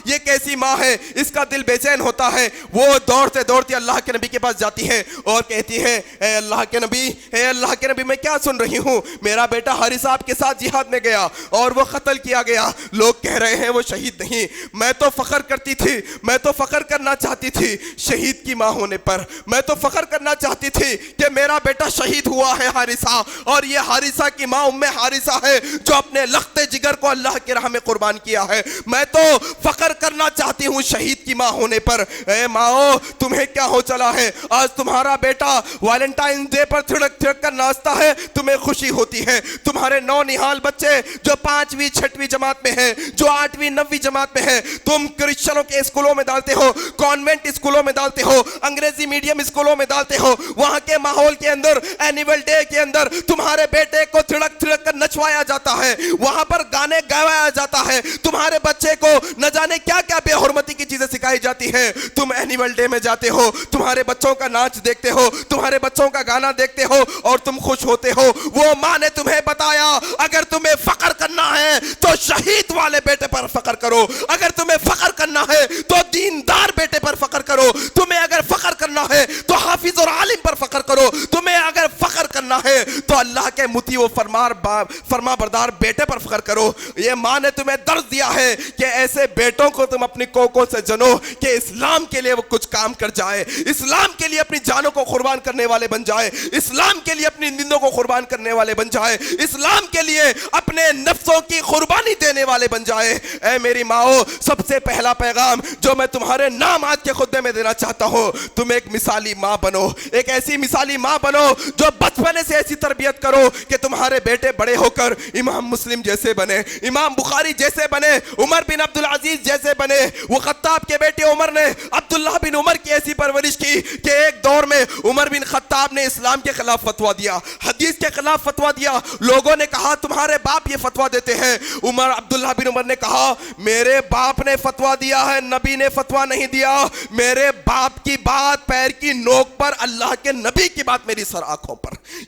یہ کیسی ماں ہے، اس کا دل بے چین ہوتا ہے. وہ دوڑتے اللہ کے نبی کے پاس جاتی ہے اور کہتی ہے اے اللہ کے نبی میں کیا سن رہی ہوں، میرا بیٹا حارثہ آپ کے ساتھ جہاد میں گیا اور وہ قتل کیا گیا، لوگ کہہ رہے ہیں وہ شہید نہیں. میں تو فخر کرتی تھی، میں تو فخر کرنا چاہتی تھی شہید کی ماں ہونے پر، میں تو فخر کرنا چاہتی تھی کہ میرا بیٹا شہید ہوا ہے حارثہ، اور یہ حارثہ کی ماں ام حارثہ ہے جو اپنے لخت جگر کو اللہ کی راہ میں قربان کیا ہے. میں تو فخر کرنا چاہتی ہوں شہید کی ماں ہونے پر. اے ماں تمہیں کیا ہو چلا ہے؟ آج تمہارا بیٹا ویلنٹائن ڈے پر تھڑک کر ناچتا ہے، تمہیں خوشی ہوتی ہے. تمہارے نونہال بچے جو 5ویں 6ویں جماعت میں ہیں، جو 8ویں 9ویں جماعت میں ہیں، تم کرسچنوں کے اسکولوں میں ڈالتے ہو، کانوینٹ اسکولوں میں ڈالتے ہو، انگریزی میڈیم اسکولوں میں ڈالتے ہو. وہاں کے ماحول کے اندر اینیول ڈے کے اندر تمہارے بیٹے کو تھڑک کر نچوایا جاتا ہے، وہاں پر گانے گایا جاتا ہے. تمہارے بچے کو نہ جانے کیا کیا بے حرمتی کی چیزیں سکھائی جاتی ہیں. تم اینیول ڈے میں جاتے ہو، تمہارے بچوں کا ناچ دیکھتے ہو، تمہارے بچوں کا گانا دیکھتے ہو اور تم خوش ہوتے ہو. وہ ماں نے تمہیں بتایا اگر تمہیں فخر کرنا ہے تو شہید والے بیٹے پر فخر کرو، اگر تمہیں فخر کرنا ہے تو دیندار بیٹے پر فخر کرو، تمہیں اگر فخر کرنا ہے تو حافظ اور عالم پر فخر کرو، تمہیں اگر فخر کرنا ہے تو اللہ کے مطیع و فرما بردار بیٹے پر فخر کرو. یہ ماں نے تمہیں درس دیا ہے کہ ایسے بیٹوں کو تم اپنی کوکوں سے جنو کہ اسلام کے لیے وہ کچھ کام کر جائے، اسلام کے لیے اپنی جانوں کو قربان کرنے والے بن جائے، اسلام کے لیے اپنی نیندوں کو قربان کرنے والے بن جائے، اسلام کے لیے اپنے نفسوں کی قربانی دینے والے بن جائے. اے میری ماؤں، سب سے پہلا پیغام جو میں تمہارے نام آج کے خطبے میں دینا چاہتا ہوں، تم ایک مثالی ماں بنو، ایک ایسی مثالی ماں بنو جو بچپنے سے ایسی تربیت کرو کہ تمہارے بیٹے بڑے ہو کر امام مسلم جیسے بنے، امام بخاری جیسے بنے، عمر بن عبدالعزیز جیسے بنے. وہ خطاب کے بیٹے عمر نے عبداللہ بن عمر کی ایسی پرورش کی کہ ایک دور میں عمر بن خطاب نے اسلام کے خلاف فتویٰ دیا، حدیث کے خلاف فتویٰ دیا. لوگوں نے کہا تمہارے باپ یہ فتویٰ دیتے ہیں. عبداللہ بن عمر نے کہا میرے باپ نے فتویٰ دیا ہے، نبی نے فتویٰ نہیں دیا. میرے باپ کی بات پیر کی نوک پر، اللہ کے نبی کی بات میری سر آنکھوں پر.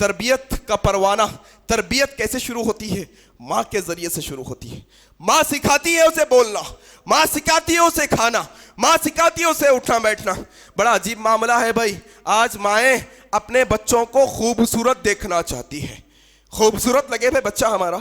تربیت کا پروانہ، تربیت کیسے شروع ہوتی ہے؟ ماں کے ذریعے سے شروع ہوتی ہے. ماں سکھاتی ہے اسے بولنا، ماں سکھاتی ہے اسے کھانا، ماں سکھاتی ہے اسے اٹھنا بیٹھنا. بڑا عجیب معاملہ ہے بھائی، آج مائیں اپنے بچوں کو خوبصورت دیکھنا چاہتی ہے. خوبصورت لگے بھائی بچہ ہمارا،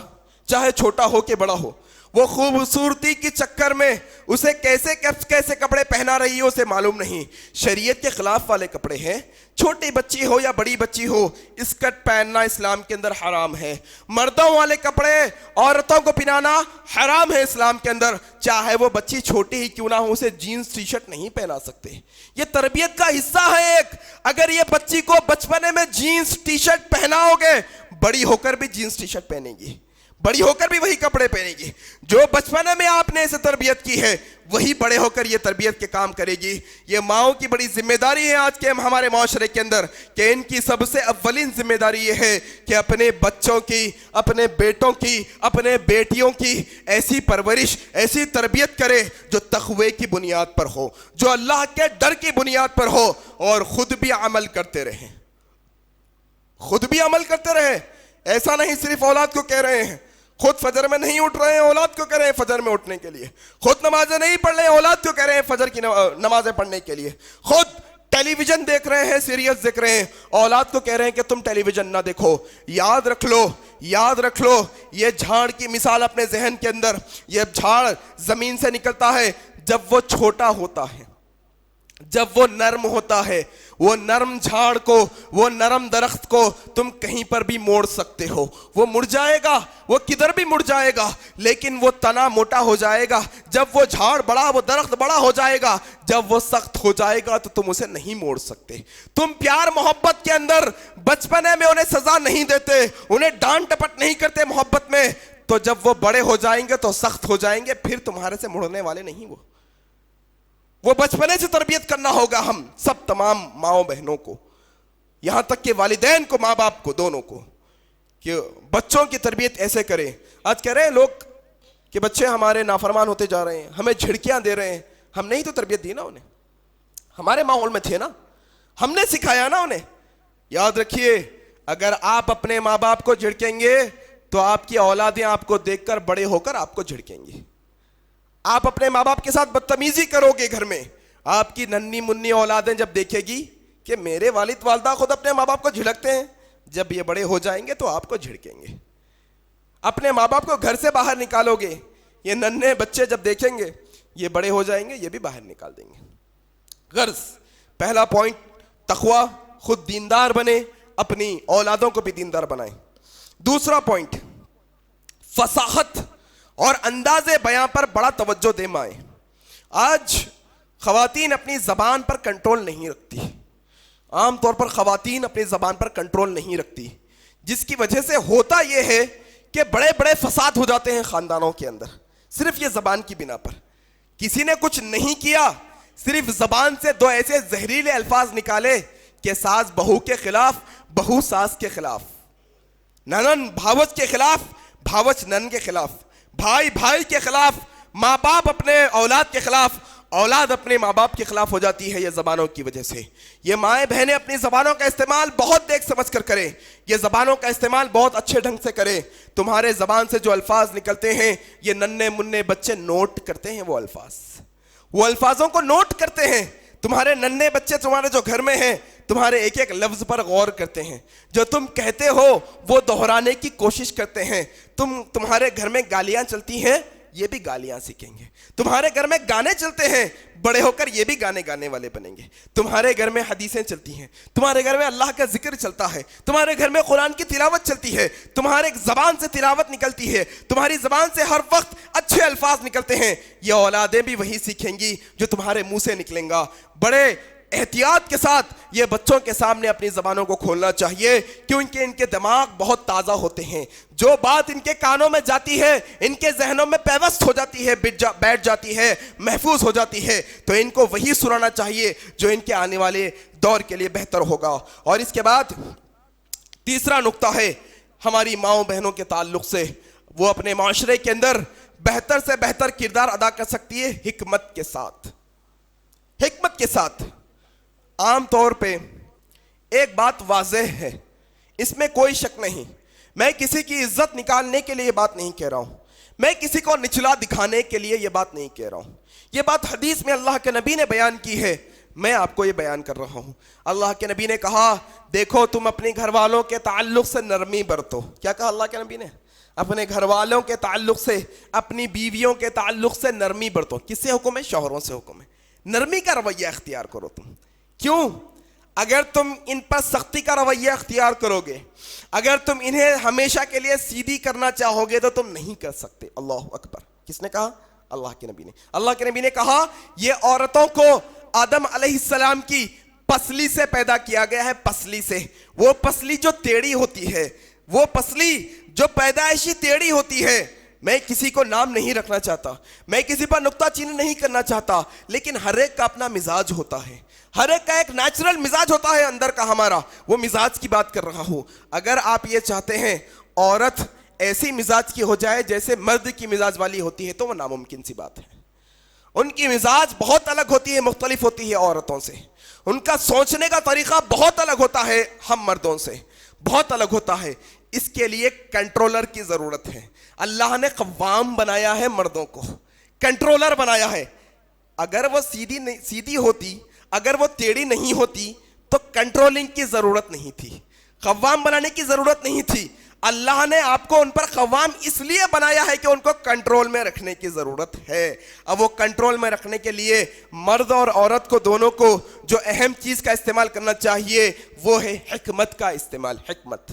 چاہے چھوٹا ہو کہ بڑا ہو، وہ خوبصورتی کے چکر میں اسے کیسے کپڑے پہنا رہی ہے اسے معلوم نہیں. شریعت کے خلاف والے کپڑے ہیں. چھوٹی بچی ہو یا بڑی بچی ہو، اسکرٹ پہننا اسلام کے اندر حرام ہے. مردوں والے کپڑے عورتوں کو پہنانا حرام ہے اسلام کے اندر. چاہے وہ بچی چھوٹی ہی کیوں نہ ہو، اسے جینز ٹی شرٹ نہیں پہنا سکتے. یہ تربیت کا حصہ ہے ایک. اگر یہ بچی کو بچپنے میں جینز ٹی شرٹ پہناؤ گے، بڑی ہو کر بھی جینز ٹی شرٹ پہنے گی، بڑی ہو کر بھی وہی کپڑے پہنے گی. جو بچپنے میں آپ نے اسے تربیت کی ہے وہی بڑے ہو کر یہ تربیت کے کام کرے گی. یہ ماؤں کی بڑی ذمہ داری ہے آج کے ہمارے معاشرے کے اندر کہ ان کی سب سے اولین ذمہ داری یہ ہے کہ اپنے بچوں کی، اپنے بیٹوں کی، اپنے بیٹیوں کی ایسی پرورش، ایسی تربیت کرے جو تقوی کی بنیاد پر ہو، جو اللہ کے ڈر کی بنیاد پر ہو، اور خود بھی عمل کرتے رہیں. خود بھی عمل کرتے رہیں. ایسا نہیں صرف اولاد کو کہہ رہے ہیں، خود فجر میں نہیں اٹھ رہے ہیں، اولاد کو کہہ رہے ہیں فجر میں اٹھنے کے لیے. خود نمازیں نہیں پڑھ رہے ہیں، اولاد کو کہہ رہے ہیں فجر کی نمازیں پڑھنے کے لیے. خود ٹیلی ویژن دیکھ رہے ہیں، سیریلز دیکھ رہے ہیں، اولاد کو کہہ رہے ہیں کہ تم ٹیلی ویژن نہ دیکھو. یاد رکھ لو، یاد رکھ لو، یہ جھاڑ کی مثال اپنے ذہن کے اندر. یہ جھاڑ زمین سے نکلتا ہے جب وہ چھوٹا ہوتا ہے، جب وہ نرم ہوتا ہے. وہ نرم جھاڑ کو، وہ نرم درخت کو تم کہیں پر بھی موڑ سکتے ہو. وہ مڑ جائے گا، وہ کدھر بھی مڑ جائے گا، لیکن وہ تنا موٹا ہو جائے گا. جب وہ جھاڑ بڑا، وہ درخت بڑا ہو جائے گا. جب وہ سخت ہو جائے گا تو تم اسے نہیں موڑ سکتے. تم پیار محبت کے اندر بچپنے میں انہیں سزا نہیں دیتے، انہیں ڈانٹ ٹپٹ نہیں کرتے محبت میں، تو جب وہ بڑے ہو جائیں گے تو سخت ہو جائیں گے، پھر تمہارے سے مڑنے والے نہیں. وہ بچپنے سے تربیت کرنا ہوگا ہم سب تمام ماؤں بہنوں کو، یہاں تک کہ والدین کو، ماں باپ کو، دونوں کو، کہ بچوں کی تربیت ایسے کریں. آج کہہ رہے ہیں لوگ کہ بچے ہمارے نافرمان ہوتے جا رہے ہیں، ہمیں جھڑکیاں دے رہے ہیں. ہم نے ہی تو تربیت دی نا انہیں، ہمارے ماحول میں تھے نا، ہم نے سکھایا نا انہیں. یاد رکھیے، اگر آپ اپنے ماں باپ کو جھڑکیں گے تو آپ کی اولادیں آپ کو دیکھ کر بڑے ہو کر آپ کو جھڑکیں گی. آپ اپنے ماں باپ کے ساتھ بدتمیزی کرو گے گھر میں، آپ کی ننھی منی اولادیں جب دیکھے گی کہ میرے والد والدہ خود اپنے ماں باپ کو جھڑکتے ہیں، جب یہ بڑے ہو جائیں گے تو آپ کو جھڑکیں گے. اپنے ماں باپ کو گھر سے باہر نکالو گے، یہ ننھے بچے جب دیکھیں گے یہ بڑے ہو جائیں گے، یہ بھی باہر نکال دیں گے. غرض پہلا پوائنٹ تقوی، خود دیندار بنے، اپنی اولادوں کو بھی دیندار بنائیں. دوسرا پوائنٹ فصاحت اور انداز بیان پر بڑا توجہ دے مائیں. آج خواتین اپنی زبان پر کنٹرول نہیں رکھتی، عام طور پر خواتین اپنی زبان پر کنٹرول نہیں رکھتی، جس کی وجہ سے ہوتا یہ ہے کہ بڑے بڑے فساد ہو جاتے ہیں خاندانوں کے اندر، صرف یہ زبان کی بنا پر. کسی نے کچھ نہیں کیا، صرف زبان سے دو ایسے زہریلے الفاظ نکالے کہ ساس بہو کے خلاف، بہو ساس کے خلاف، ننن بھاوچ کے خلاف، بھاوچ نن کے خلاف، بھائی بھائی کے خلاف، ماں باپ اپنے اولاد کے خلاف، اولاد اپنے ماں باپ کے خلاف ہو جاتی ہے یہ زبانوں کی وجہ سے. یہ مائیں بہنیں اپنی زبانوں کا استعمال بہت دیکھ سمجھ کر کریں، یہ زبانوں کا استعمال بہت اچھے ڈھنگ سے کریں. تمہارے زبان سے جو الفاظ نکلتے ہیں یہ ننھے منھے بچے نوٹ کرتے ہیں، وہ الفاظوں کو نوٹ کرتے ہیں. تمہارے ننھے بچے تمہارے جو گھر میں ہیں تمہارے ایک ایک لفظ پر غور کرتے ہیں، جو تم کہتے ہو وہ دہرانے کی کوشش کرتے ہیں. تمہارے گھر میں گالیاں چلتی ہیں، یہ بھی گالیاں سیکھیں گے. تمہارے گھر میں گانے چلتے ہیں، بڑے ہو کر یہ بھی گانے گانے والے بنیں گے. تمہارے گھر میں حدیثیں چلتی ہیں، تمہارے گھر میں اللہ کا ذکر چلتا ہے، تمہارے گھر میں قرآن کی تلاوت چلتی ہے، تمہارے زبان سے تلاوت نکلتی ہے، تمہاری زبان سے ہر وقت اچھے الفاظ نکلتے ہیں. یہ اولادیں بھی وہی سیکھیں گی جو تمہارے منہ سے نکلیں گا. بڑے احتیاط کے ساتھ یہ بچوں کے سامنے اپنی زبانوں کو کھولنا چاہیے، کیونکہ ان کے دماغ بہت تازہ ہوتے ہیں. جو بات ان کے کانوں میں جاتی ہے ان کے ذہنوں میں پیوست ہو جاتی ہے، بیٹھ جاتی ہے، محفوظ ہو جاتی ہے. تو ان کو وہی سنانا چاہیے جو ان کے آنے والے دور کے لیے بہتر ہوگا. اور اس کے بعد تیسرا نقطہ ہے ہماری ماؤں بہنوں کے تعلق سے، وہ اپنے معاشرے کے اندر بہتر سے بہتر کردار ادا کر سکتی ہے حکمت کے ساتھ. حکمت کے ساتھ عام طور پہ ایک بات واضح ہے، اس میں کوئی شک نہیں. میں کسی کی عزت نکالنے کے لیے یہ بات نہیں کہہ رہا ہوں, میں کسی کو نچلا دکھانے کے لیے یہ بات نہیں کہہ رہا ہوں. یہ بات حدیث میں اللہ کے نبی نے بیان کی ہے, میں آپ کو یہ بیان کر رہا ہوں. اللہ کے نبی نے کہا دیکھو تم اپنے گھر والوں کے تعلق سے نرمی برتو. کیا کہا اللہ کے نبی نے؟ اپنے گھر والوں کے تعلق سے, اپنی بیویوں کے تعلق سے نرمی برتو. کس سے حکم ہے؟ شوہروں سے حکم ہے. نرمی کا رویہ اختیار کرو تم. کیوں؟ اگر تم ان پر سختی کا رویہ اختیار کرو گے, اگر تم انہیں ہمیشہ کے لیے سیدھی کرنا چاہو گے تو تم نہیں کر سکتے. اللہ اکبر. کس نے کہا؟ اللہ کے نبی نے. اللہ کے نبی نے کہا یہ عورتوں کو آدم علیہ السلام کی پسلی سے پیدا کیا گیا ہے, پسلی سے. وہ پسلی جو ٹیڑھی ہوتی ہے, وہ پسلی جو پیدائشی ٹیڑھی ہوتی ہے. میں کسی کو نام نہیں رکھنا چاہتا, میں کسی پر نقطہ چینی نہیں کرنا چاہتا, لیکن ہر ایک کا اپنا مزاج ہوتا ہے, ہر ایک کا ایک نیچرل مزاج ہوتا ہے اندر کا ہمارا. وہ مزاج کی بات کر رہا ہوں. اگر آپ یہ چاہتے ہیں عورت ایسی مزاج کی ہو جائے جیسے مرد کی مزاج والی ہوتی ہے تو وہ ناممکن سی بات ہے. ان کی مزاج بہت الگ ہوتی ہے, مختلف ہوتی ہے عورتوں سے. ان کا سوچنے کا طریقہ بہت الگ ہوتا ہے ہم مردوں سے, بہت الگ ہوتا ہے. اس کے لیے کنٹرولر کی ضرورت ہے. اللہ نے قوام بنایا ہے مردوں کو, کنٹرولر بنایا ہے. اگر وہ سیدھی ہوتی, اگر وہ ٹیڑھی نہیں ہوتی تو کنٹرولنگ کی ضرورت نہیں تھی, قوام بنانے کی ضرورت نہیں تھی. اللہ نے آپ کو ان پر قوام اس لیے بنایا ہے کہ ان کو کنٹرول میں رکھنے کی ضرورت ہے. اب وہ کنٹرول میں رکھنے کے لیے مرد اور عورت کو دونوں کو جو اہم چیز کا استعمال کرنا چاہیے وہ ہے حکمت کا استعمال. حکمت.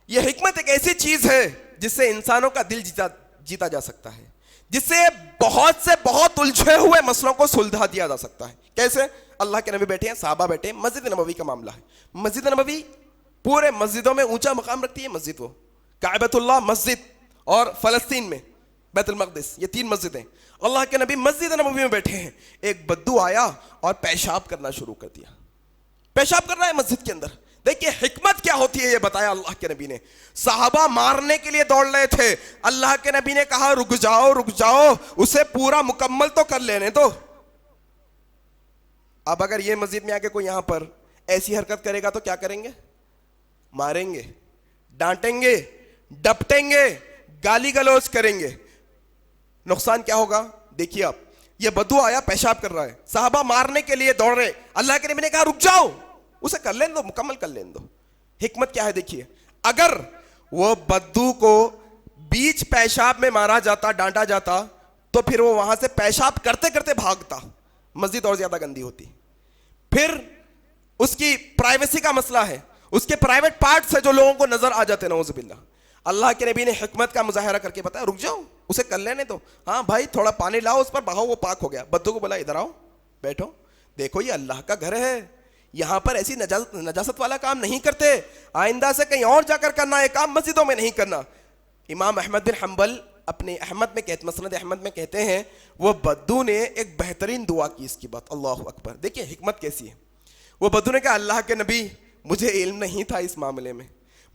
یہ حکمت ایک ایسی چیز ہے جس سے انسانوں کا دل جیتا جا سکتا ہے, جس سے بہت سے بہت الجھے ہوئے مسئلوں کو سلجھا دیا جا سکتا ہے. کیسے؟ اللہ کے نبی بیٹھے ہیں, صحابہ بیٹھے ہیں, مسجد نبوی کا معاملہ ہے. مسجد نبوی پورے مسجدوں میں اونچا مقام رکھتی ہے مسجد. وہ کعبۃ اللہ مسجد اور فلسطین میں بیت المقدس, یہ 3 مسجدیں. اللہ کے نبی مسجد نبوی میں بیٹھے ہیں, ایک بدو آیا اور پیشاب کرنا شروع کر دیا. پیشاب کر رہا ہے مسجد کے اندر. دیکھیے حکمت کیا ہوتی ہے یہ بتایا اللہ کے نبی نے. صحابہ مارنے کے لیے دوڑ رہے تھے, اللہ کے نبی نے کہا رک جاؤ, اسے پورا مکمل تو کر لینے دو. اب اگر یہ مسجد میں آ کے کوئی یہاں پر ایسی حرکت کرے گا تو کیا کریں گے؟ ماریں گے, ڈانٹیں گے, ڈپٹیں گے, گالی گلوچ کریں گے. نقصان کیا ہوگا؟ دیکھیے آپ, یہ بدو آیا پیشاب کر رہا ہے, صحابہ مارنے کے لیے دوڑ رہے, اللہ کے نبی نے کہا رک جاؤ, اسے کر لیں دو, مکمل کر لیں دو. حکمت کیا ہے دیکھیے. اگر وہ بدو کو بیچ پیشاب میں مارا جاتا, ڈانٹا جاتا, تو پھر وہ وہاں سے پیشاب کرتے کرتے بھاگتا, مسجد اور زیادہ گندی ہوتی. پھر اس کی پرائیویسی کا مسئلہ ہے, اس کے پرائیویٹ پارٹس ہے جو لوگوں کو نظر آ جاتے, نعوذ باللہ. اللہ کے نبی نے حکمت کا مظاہرہ کر کے بتایا رک جاؤ, اسے کر لینے دو. ہاں بھائی تھوڑا پانی لاؤ, اس پر بہاؤ, وہ پاک ہو گیا. بدو کو بولا ادھر آؤ, بیٹھو, دیکھو یہ اللہ کا گھر ہے, یہاں پر ایسی نجاست والا کام نہیں کرتے, آئندہ سے کہیں اور جا کر کرنا, یہ کام مسجدوں میں نہیں کرنا. امام احمد بن حنبل اپنے احمد میں کہتے, مسند احمد میں کہتے ہیں وہ بدو نے ایک بہترین دعا کی اس کی بات. اللہ اکبر. دیکھیے حکمت کیسی ہے. وہ بدو نے کہا اللہ کے نبی مجھے علم نہیں تھا اس معاملے میں,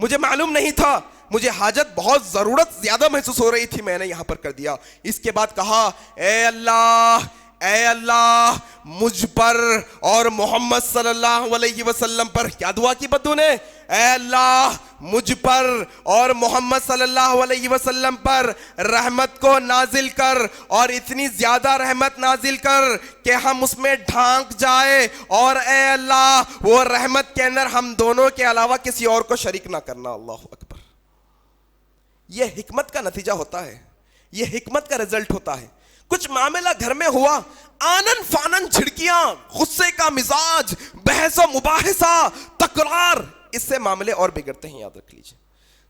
مجھے معلوم نہیں تھا, مجھے حاجت بہت ضرورت زیادہ محسوس ہو رہی تھی, میں نے یہاں پر کر دیا. اس کے بعد کہا اے اللہ مجھ پر اور محمد صلی اللہ علیہ وسلم پر. کیا دعا کی بدو نے؟ اے اللہ مجھ پر اور محمد صلی اللہ علیہ وسلم پر رحمت کو نازل کر, اور اتنی زیادہ رحمت نازل کر کہ ہم اس میں ڈھانک جائے, اور اے اللہ وہ رحمت کے اندر ہم دونوں کے علاوہ کسی اور کو شریک نہ کرنا. اللہ اکبر. یہ حکمت کا نتیجہ ہوتا ہے, یہ حکمت کا رزلٹ ہوتا ہے. کچھ معاملہ گھر میں ہوا, آنن فانن جھڑکیاں, غصے کا مزاج, بحث و مباحثہ, تکرار, اس سے معاملے اور بگڑتے ہیں, یاد رکھ لیجئے.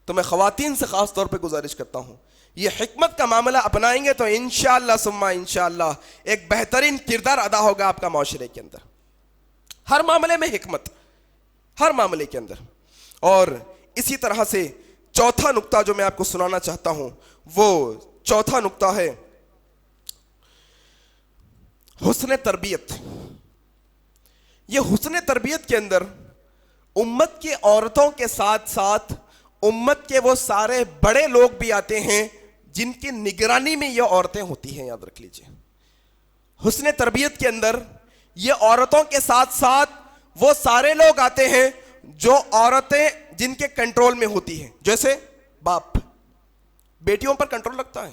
تو میں خواتین سے خاص طور پہ گزارش کرتا ہوں, یہ حکمت کا معاملہ اپنائیں گے تو انشاءاللہ ثم انشاءاللہ ایک بہترین کردار ادا ہوگا آپ کا معاشرے کے اندر. ہر معاملے میں حکمت, ہر معاملے کے اندر. اور اسی طرح سے چوتھا نقطہ جو میں آپ کو سنانا چاہتا ہوں, وہ چوتھا نقطہ ہے حسن تربیت. یہ حسن تربیت کے اندر امت کی عورتوں کے ساتھ ساتھ امت کے وہ سارے بڑے لوگ بھی آتے ہیں جن کی نگرانی میں یہ عورتیں ہوتی ہیں, یاد رکھ لیجئے. حسن تربیت کے اندر یہ عورتوں کے ساتھ ساتھ وہ سارے لوگ آتے ہیں جو عورتیں جن کے کنٹرول میں ہوتی ہیں، جیسے باپ بیٹیوں پر کنٹرول رکھتا ہے،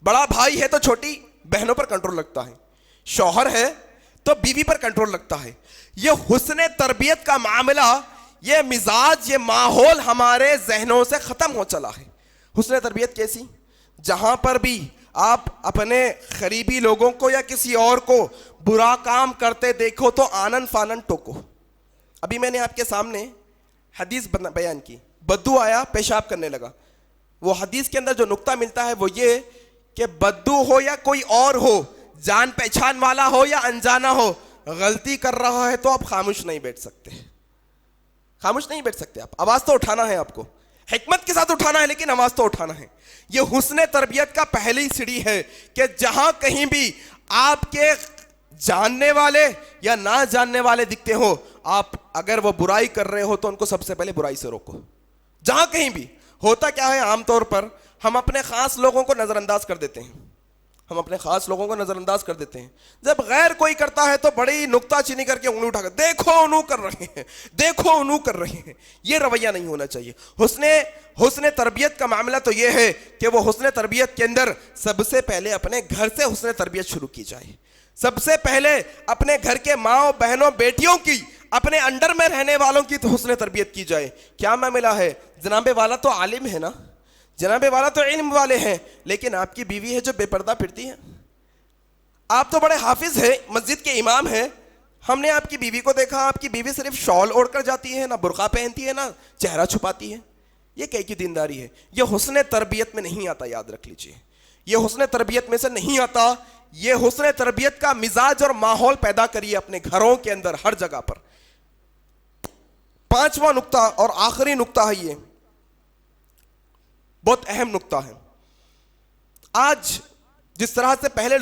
بڑا بھائی ہے تو چھوٹی بہنوں پر کنٹرول رکھتا ہے، شوہر ہے تو بیوی پر کنٹرول رکھتا ہے. یہ حسن تربیت کا معاملہ، یہ مزاج، یہ ماحول ہمارے ذہنوں سے ختم ہو چلا ہے. حسن تربیت کیسی؟ جہاں پر بھی آپ اپنے قریبی لوگوں کو یا کسی اور کو برا کام کرتے دیکھو تو آنن فانن ٹوکو. ابھی میں نے آپ کے سامنے حدیث بیان کی، بدو آیا پیشاب کرنے لگا. وہ حدیث کے اندر جو نقطہ ملتا ہے وہ یہ کہ بدو ہو یا کوئی اور ہو، جان پہچان والا ہو یا انجانا ہو، غلطی کر رہا ہے تو آپ خاموش نہیں بیٹھ سکتے، خاموش نہیں بیٹھ سکتے. آپ آواز تو اٹھانا ہے، آپ کو حکمت کے ساتھ اٹھانا ہے، لیکن آواز تو اٹھانا ہے. یہ حسن تربیت کا پہلی سیڑھی ہے کہ جہاں کہیں بھی آپ کے جاننے والے یا نہ جاننے والے دکھتے ہو، آپ اگر وہ برائی کر رہے ہو تو ان کو سب سے پہلے برائی سے روکو. جہاں کہیں بھی ہوتا کیا ہے، عام طور پر ہم اپنے خاص لوگوں کو نظر انداز کر دیتے ہیں، ہم اپنے خاص لوگوں کو نظر انداز کر دیتے ہیں. جب غیر کوئی کرتا ہے تو بڑی نکتہ چینی کر کے انگلی اٹھا کر دیکھو انہو کر رہے ہیں، دیکھو انہو کر رہے ہیں. یہ رویہ نہیں ہونا چاہیے. حسن تربیت کا معاملہ تو یہ ہے کہ وہ حسن تربیت کے اندر سب سے پہلے اپنے گھر سے حسن تربیت شروع کی جائے. سب سے پہلے اپنے گھر کے ماں بہنوں بیٹیوں کی، اپنے انڈر میں رہنے والوں کی تو حسن تربیت کی جائے. کیا معاملہ ہے؟ جناب والا تو عالم ہے نا، جناب والا تو علم والے ہیں، لیکن آپ کی بیوی ہے جو بے پردہ پھرتی ہے. آپ تو بڑے حافظ ہیں، مسجد کے امام ہیں، ہم نے آپ کی بیوی کو دیکھا، آپ کی بیوی صرف شال اوڑھ کر جاتی ہے، نہ برقع پہنتی ہے، نہ چہرہ چھپاتی ہے. یہ کئی کی دینداری ہے؟ یہ حسن تربیت میں نہیں آتا، یاد رکھ لیجئے. یہ حسن تربیت میں سے نہیں آتا. یہ حسن تربیت کا مزاج اور ماحول پیدا کریے اپنے گھروں کے اندر، ہر جگہ پر. پانچواں نقطہ اور آخری نقطہ ہے، یہ بہت اہم نقطہ ہے. آج جس طرح سے پہلے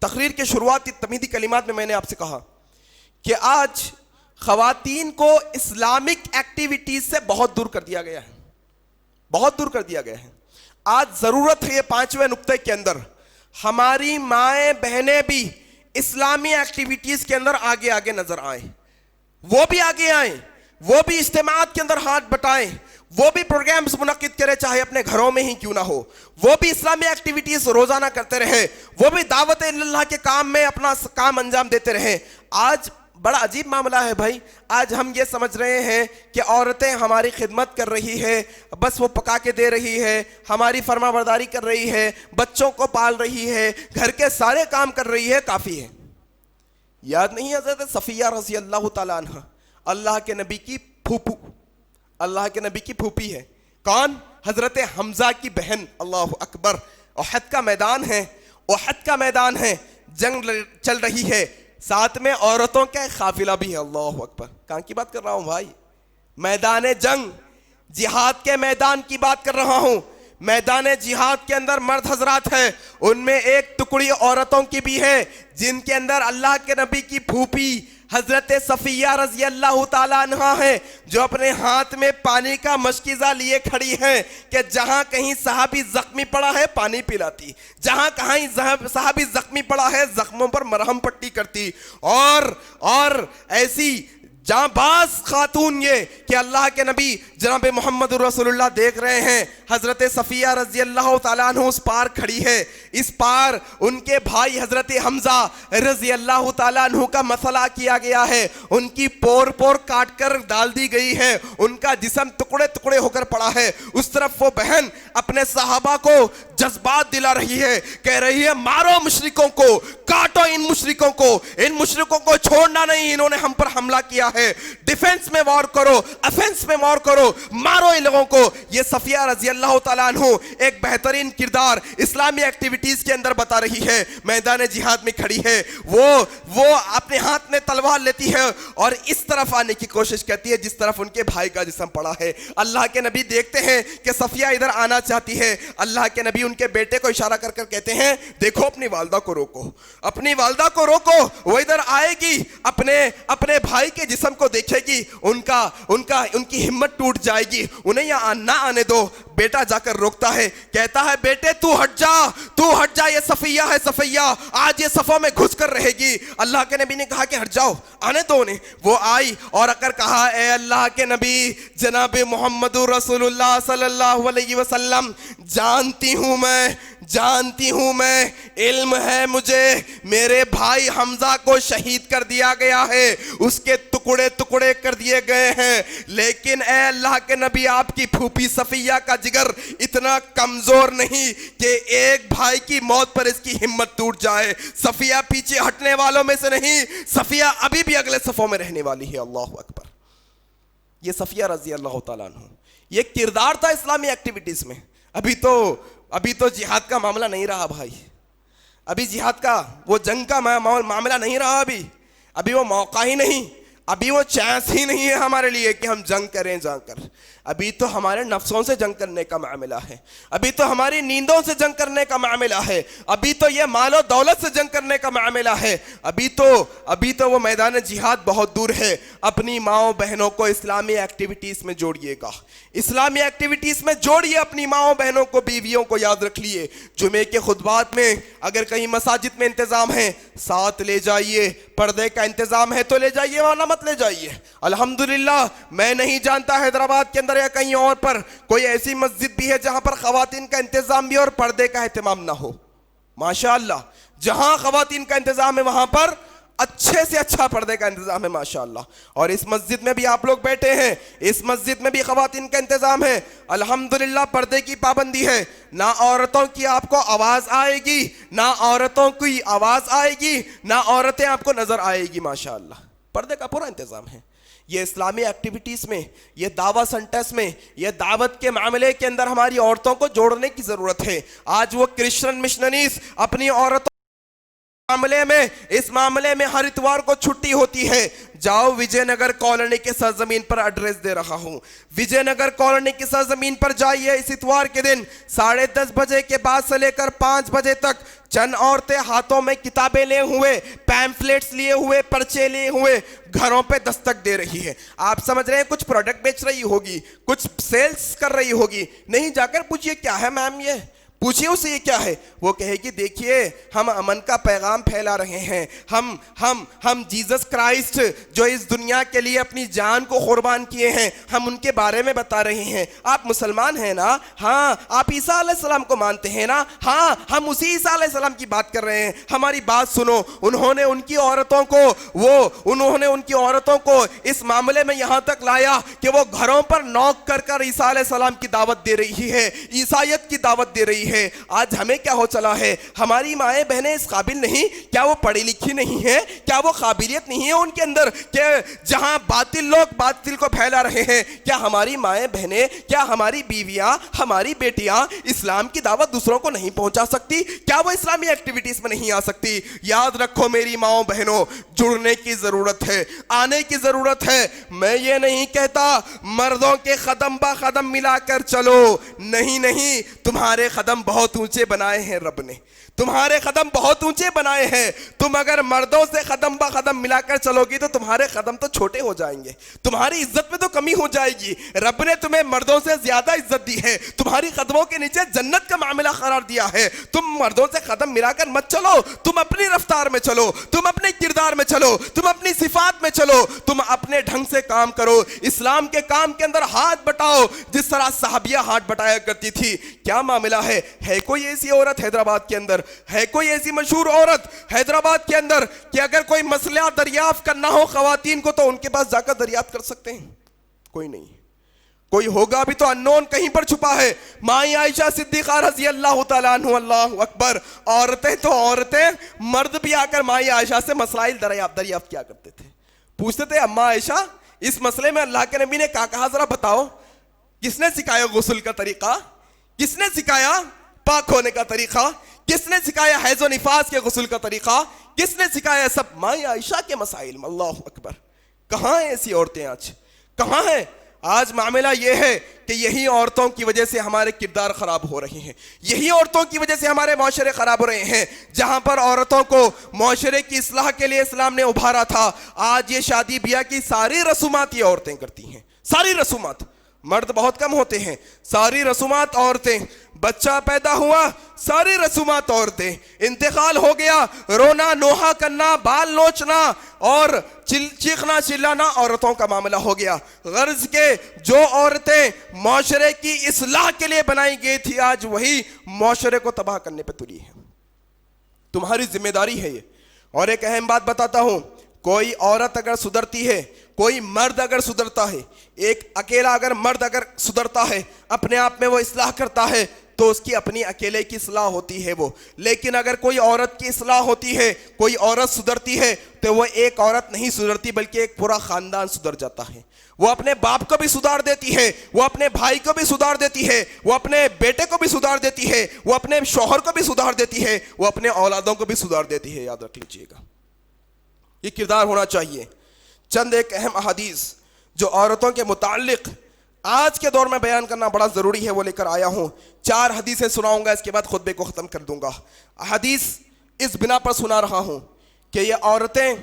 تقریر کے شروعاتی تمہیدی کلمات میں نے آپ سے کہا کہ آج خواتین کو اسلامک ایکٹیویٹیز سے بہت دور کر دیا گیا ہے، بہت دور کر دیا گیا ہے. آج ضرورت ہے یہ پانچویں نقطے کے اندر ہماری مائیں بہنیں بھی اسلامی ایکٹیویٹیز کے اندر آگے آگے نظر آئیں، وہ بھی آگے آئیں، وہ بھی اجتماعات کے اندر ہاتھ بٹائیں، وہ بھی پروگرامز منعقد کرے چاہے اپنے گھروں میں ہی کیوں نہ ہو، وہ بھی اسلامی ایکٹیویٹیز روزانہ کرتے رہے، وہ بھی دعوت اللہ کے کام میں اپنا کام انجام دیتے رہے. آج بڑا عجیب معاملہ ہے بھائی. آج ہم یہ سمجھ رہے ہیں کہ عورتیں ہماری خدمت کر رہی ہے، بس وہ پکا کے دے رہی ہے، ہماری فرما برداری کر رہی ہے، بچوں کو پال رہی ہے، گھر کے سارے کام کر رہی ہے، کافی ہے. یاد نہیں حضرت صفیہ رضی اللہ تعالیٰ عنہ، اللہ کے نبی کی پھوپھو، اللہ کے نبی کی پھوپھی ہے. کون؟ حضرت حمزہ کی بہن. اللہ اکبر. احد کا میدان ہے، احد کا میدان ہے، جنگ چل رہی ہے، ساتھ میں عورتوں کا قافلہ بھی ہے. اللہ اکبر. کہاں کی بات کر رہا ہوں بھائی؟ میدان جنگ، جہاد کے میدان کی بات کر رہا ہوں. میدان جہاد کے اندر مرد حضرات ہیں، ان میں ایک ٹکڑی عورتوں کی بھی ہے جن کے اندر اللہ کے نبی کی پھوپھی حضرت صفیہ رضی اللہ تعالیٰ عنہ ہے، جو اپنے ہاتھ میں پانی کا مشکیزہ لیے کھڑی ہے کہ جہاں کہیں صحابی زخمی پڑا ہے پانی پلاتی، جہاں کہیں صحابی زخمی پڑا ہے زخموں پر مرہم پٹی کرتی. اور ایسی جہاں باز خاتون یہ کہ اللہ کے نبی جناب محمد رسول اللہ دیکھ رہے ہیں، حضرت صفیہ رضی اللہ تعالیٰ عنہ اس پار کھڑی ہے، اس پار ان کے بھائی حضرت حمزہ رضی اللہ تعالیٰ عنہ کا مسئلہ کیا گیا ہے، ان کی پور پور کاٹ کر ڈال دی گئی ہے، ان کا جسم ٹکڑے ٹکڑے ہو کر پڑا ہے. اس طرف وہ بہن اپنے صحابہ کو جذبات دلا رہی ہے، کہہ رہی ہے مارو مشرکوں کو، کاٹو ان مشرکوں کو چھوڑنا نہیں، انہوں نے ہم پر حملہ کیا ہے، ڈیفنس میں وار کرو، افنس میں وار کرو، مارو ان لوگوں کو. یہ صفیہ رضی اللہ تعالیٰ عنہ ایک بہترین کردار اسلامی ایکٹیویٹیز کے اندر بتا رہی ہے. میدان جہاد میں کھڑی ہے، وہ اپنے ہاتھ میں تلوار لیتی ہے اور اس طرف آنے کی کوشش کرتی ہے جس طرف ان کے بھائی کا جسم پڑا ہے. اللہ کے نبی دیکھتے ہیں کہ صفیہ ادھر آنا چاہتی ہے، اللہ کے نبی ان کے بیٹے کو اشارہ کر کر کہتے ہیں دیکھو اپنی والدہ کو روکو، اپنی والدہ کو روکو، وہ ادھر آئے گی اپنے بھائی کے جسم جسم کو دیکھے گی ان کی ہمت ٹوٹ جائے گی. انہیں یہاں نہ آنے دو. بیٹا جا کر روکتا ہے, کہتا ہے بیٹے تو ہٹ جا, یہ صفیہ ہے, صفیہ آج یہ صفوں میں گھس کر رہے گی. اللہ کے نبی نے کہا کہ ہٹ جاؤ, آنے دو انہیں. وہ آئی اور اگر کہا اے اللہ کے نبی جناب محمد رسول اللہ صلی اللہ علیہ وسلم, جانتی ہوں میں, علم ہے مجھے, میرے بھائی حمزہ کو شہید کر دیا گیا ہے, اس کے ٹکڑے ٹکڑے کر دیے گئے ہیں, لیکن اے اللہ کے نبی آپ کی پھوپھی صفیہ کا جگر اتنا کمزور نہیں کہ ایک بھائی کی موت پر اس کی ہمت ٹوٹ جائے. صفیہ پیچھے ہٹنے والوں میں سے نہیں, صفیہ ابھی بھی اگلے صفوں میں رہنے والی ہے. اللہ اکبر. یہ صفیہ رضی اللہ تعالیٰ عنہ, یہ کردار تھا اسلامی ایکٹیویٹیز میں. ابھی تو جہاد کا معاملہ نہیں رہا بھائی, ابھی جہاد کا وہ جنگ کا معاملہ نہیں رہا, ابھی وہ موقع ہی نہیں, ابھی وہ چانس ہی نہیں ہے ہمارے لیے کہ ہم جنگ کریں جا کر. ابھی تو ہمارے نفسوں سے جنگ کرنے کا معاملہ ہے, ابھی تو ہماری نیندوں سے جنگ کرنے کا معاملہ ہے, ابھی تو یہ مال و دولت سے جنگ کرنے کا معاملہ ہے, ابھی تو وہ میدان جہاد بہت دور ہے. اپنی ماؤں بہنوں کو اسلامی ایکٹیویٹیز میں جوڑیے گا, اسلامی ایکٹیویٹیز میں جوڑیے اپنی ماؤں بہنوں کو, بیویوں کو. یاد رکھ لیے جمعے کے خطبات میں اگر کہیں مساجد میں انتظام ہے ساتھ لے جائیے, پردے کا انتظام ہے تو لے جائیے ورنہ مت لے جائیے. الحمدللہ میں نہیں جانتا حیدرآباد کے اندر یا کہیں اور پر کوئی ایسی مسجد بھی ہے جہاں پر خواتین کا انتظام بھی اور پردے کا اہتمام نہ ہو. ماشاءاللہ جہاں خواتین کا انتظام ہے وہاں پر اچھے سے اچھا پردے کا انتظام ہے ماشاءاللہ. اور اس مسجد میں بھی آپ لوگ بیٹھے ہیں, اس مسجد میں بھی خواتین کا انتظام ہے. الحمدللہ پردے کی پابندی ہے, نہ عورتوں کی آپ کو آواز آئے گی, نہ عورتوں کی آواز آئے گی, نہ عورتیں آپ کو نظر آئے گی. ماشاءاللہ پردے کا پورا انتظام ہے. یہ اسلامی ایکٹیویٹیز میں, یہ دعوت سنٹرز میں, یہ دعوت کے معاملے کے اندر ہماری عورتوں کو جوڑنے کی ضرورت ہے. آج وہ کرسچن مشنریز اپنی عورتوں اس معاملے میں ہر اتوار کو چھٹی ہوتی ہے. جاؤ وجے نگر کالونی کے سرزمین پر ایڈریس دے رہا ہوں, وجے نگر کالونی کی سرزمین پر جائیے. اس اتوار کے دن 10:30 بجے کے بعد سے لے کر 5 بجے تک چند عورتیں ہاتھوں میں کتابیں لے ہوئے, پیمفلیٹس لیے ہوئے, پرچے لیے ہوئے گھروں پہ دستک دے رہی ہے. آپ سمجھ رہے ہیں کچھ پروڈکٹ بیچ رہی ہوگی, کچھ سیلز کر رہی ہوگی. نہیں, جا کر پوچھئے کیا ہے میم, یہ پوچھئے اسے یہ کیا ہے. وہ کہے گی دیکھیے ہم امن کا پیغام پھیلا رہے ہیں, ہم جیزس کرائسٹ جو اس دنیا کے لیے اپنی جان کو قربان کیے ہیں ہم ان کے بارے میں بتا رہے ہیں. آپ مسلمان ہیں نا, ہاں. آپ عیسیٰ علیہ السلام کو مانتے ہیں نا, ہاں. ہم اسی عیسیٰ علیہ السلام کی بات کر رہے ہیں. ہماری بات سنو. انہوں نے ان کی عورتوں کو اس معاملے میں یہاں تک لایا کہ وہ گھروں پر نوک کر کر عیسیٰ علیہ السلام کی دعوت دے رہی ہے, عیسائیت کی دعوت دے رہی ہے. آج ہمیں کیا ہو چلا ہے, ہماری مائیں بہنیں اس قابل نہیں, کیا وہ پڑھی لکھی نہیں ہیں, کیا وہ قابلیت نہیں ہے ان کے اندر کہ جہاں باطل لوگ باطل کو پھیلا رہے ہیں, کیا ہماری مائیں بہنیں, کیا ہماری بیویاں, ہماری بیٹیاں اسلام کی دعوت دوسروں کو نہیں پہنچا سکتی, کیا وہ اسلامی ایکٹیویٹیز میں نہیں آ سکتی. یاد رکھو میری ماؤں بہنوں, جڑنے کی ضرورت ہے, آنے کی ضرورت ہے. میں یہ نہیں کہتا مردوں کے قدم با قدم ملا کر چلو, نہیں, تمہارے قدم بہت اونچے بنائے ہیں رب نے, تمہارے قدم بہت اونچے بنائے ہیں. تم اگر مردوں سے قدم با قدم ملا کر چلو گی تو تمہارے قدم تو چھوٹے ہو جائیں گے, تمہاری عزت میں تو کمی ہو جائے گی. رب نے تمہیں مردوں سے زیادہ عزت دی ہے, تمہاری قدموں کے نیچے جنت کا معاملہ قرار دیا ہے. تم مردوں سے قدم ملا کر مت چلو, تم اپنی رفتار میں چلو, تم اپنے کردار میں چلو, تم اپنی صفات میں چلو, تم اپنے ڈھنگ سے کام کرو. اسلام کے کام کے اندر ہاتھ بٹاؤ جس طرح صحابیہ ہاتھ بٹایا کرتی تھی. کیا معاملہ ہے کوئی ایسی عورت حیدرآباد کے اندر, ہے کوئی ایسی مشہور عورت حیدرآباد کے اندر کہ اگر کوئی مسئلہ دریافت کرنا ہو خواتین کو تو ان کے پاس جا کر دریافت کر سکتے ہیں؟ کوئی نہیں. کوئی ہوگا بھی تو انون کہیں پر چھپا ہے. مائی عائشہ صدیقہ رضی اللہ تعالیٰ عنہ, اللہ اکبر. عورتیں تو عورتیں, مرد بھی آ کر مائی عائشہ سے مسائل دریافت کیا کرتے تھے, پوچھتے تھے اما عائشہ اس مسئلے میں اللہ کے نبی نے کیا کہا, ذرا بتاؤ. کس نے سکھایا غسل کا طریقہ, کس نے سکھایا پاک ہونے کا طریقہ, کس نے سکھایا حیض و نفاس کے غسل کا طریقہ, کس نے سکھایا سب؟ ماں عائشہ کے مسائل. اللہ اکبر. کہاں ہیں ایسی عورتیں آج, کہاں ہیں؟ آج معاملہ یہ ہے کہ یہی عورتوں کی وجہ سے ہمارے کردار خراب ہو رہے ہیں, یہی عورتوں کی وجہ سے ہمارے معاشرے خراب ہو رہے ہیں. جہاں پر عورتوں کو معاشرے کی اصلاح کے لیے اسلام نے ابھارا تھا, آج یہ شادی بیاہ کی ساری رسومات یہ عورتیں کرتی ہیں, ساری رسومات. مرد بہت کم ہوتے ہیں, ساری رسومات عورتیں. بچہ پیدا ہوا, ساری رسومات عورتیں. انتقال ہو گیا, رونا نوحہ کرنا, بال نوچنا اور چیخنا چلانا عورتوں کا معاملہ ہو گیا. غرض کے جو عورتیں معاشرے کی اصلاح کے لیے بنائی گئی تھی, آج وہی معاشرے کو تباہ کرنے پہ تلی ہے. تمہاری ذمہ داری ہے یہ. اور ایک اہم بات بتاتا ہوں, کوئی عورت اگر سدھرتی ہے, کوئی مرد اگر سدھرتا ہے, ایک اکیلا اگر مرد اگر سدھرتا ہے, اپنے آپ میں وہ اصلاح کرتا ہے, تو اس کی اپنی اکیلے کی اصلاح ہوتی ہے وہ. لیکن اگر کوئی عورت کی اصلاح ہوتی ہے, کوئی عورت سدھرتی ہے, تو وہ ایک عورت نہیں سدھرتی بلکہ ایک پورا خاندان سدھر جاتا ہے. وہ اپنے باپ کو بھی سدھار دیتی ہے, وہ اپنے بھائی کو بھی سدھار دیتی ہے, وہ اپنے بیٹے کو بھی سدھار دیتی ہے, وہ اپنے شوہر کو بھی سدھار دیتی ہے, وہ اپنے اولادوں کو بھی سدھار دیتی ہے. یاد رکھ لیجئے گا, یہ کردار ہونا چاہیے. چند ایک اہم احادیث جو عورتوں کے متعلق آج کے دور میں بیان کرنا بڑا ضروری ہے وہ لے کر آیا ہوں. 4 حدیثیں سناؤں گا, اس کے بعد خطبے کو ختم کر دوں گا. حدیث اس بنا پر سنا رہا ہوں کہ یہ عورتیں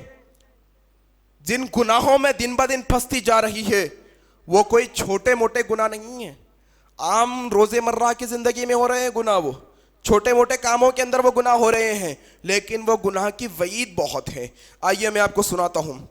جن گناہوں میں دن بدن پھنستی جا رہی ہے, وہ کوئی چھوٹے موٹے گناہ نہیں ہیں. عام روزے مرہ کی زندگی میں ہو رہے ہیں گناہ, وہ چھوٹے موٹے کاموں کے اندر وہ گناہ ہو رہے ہیں, لیکن وہ گناہ کی وعید بہت ہے. آئیے میں آپ کو سناتا ہوں.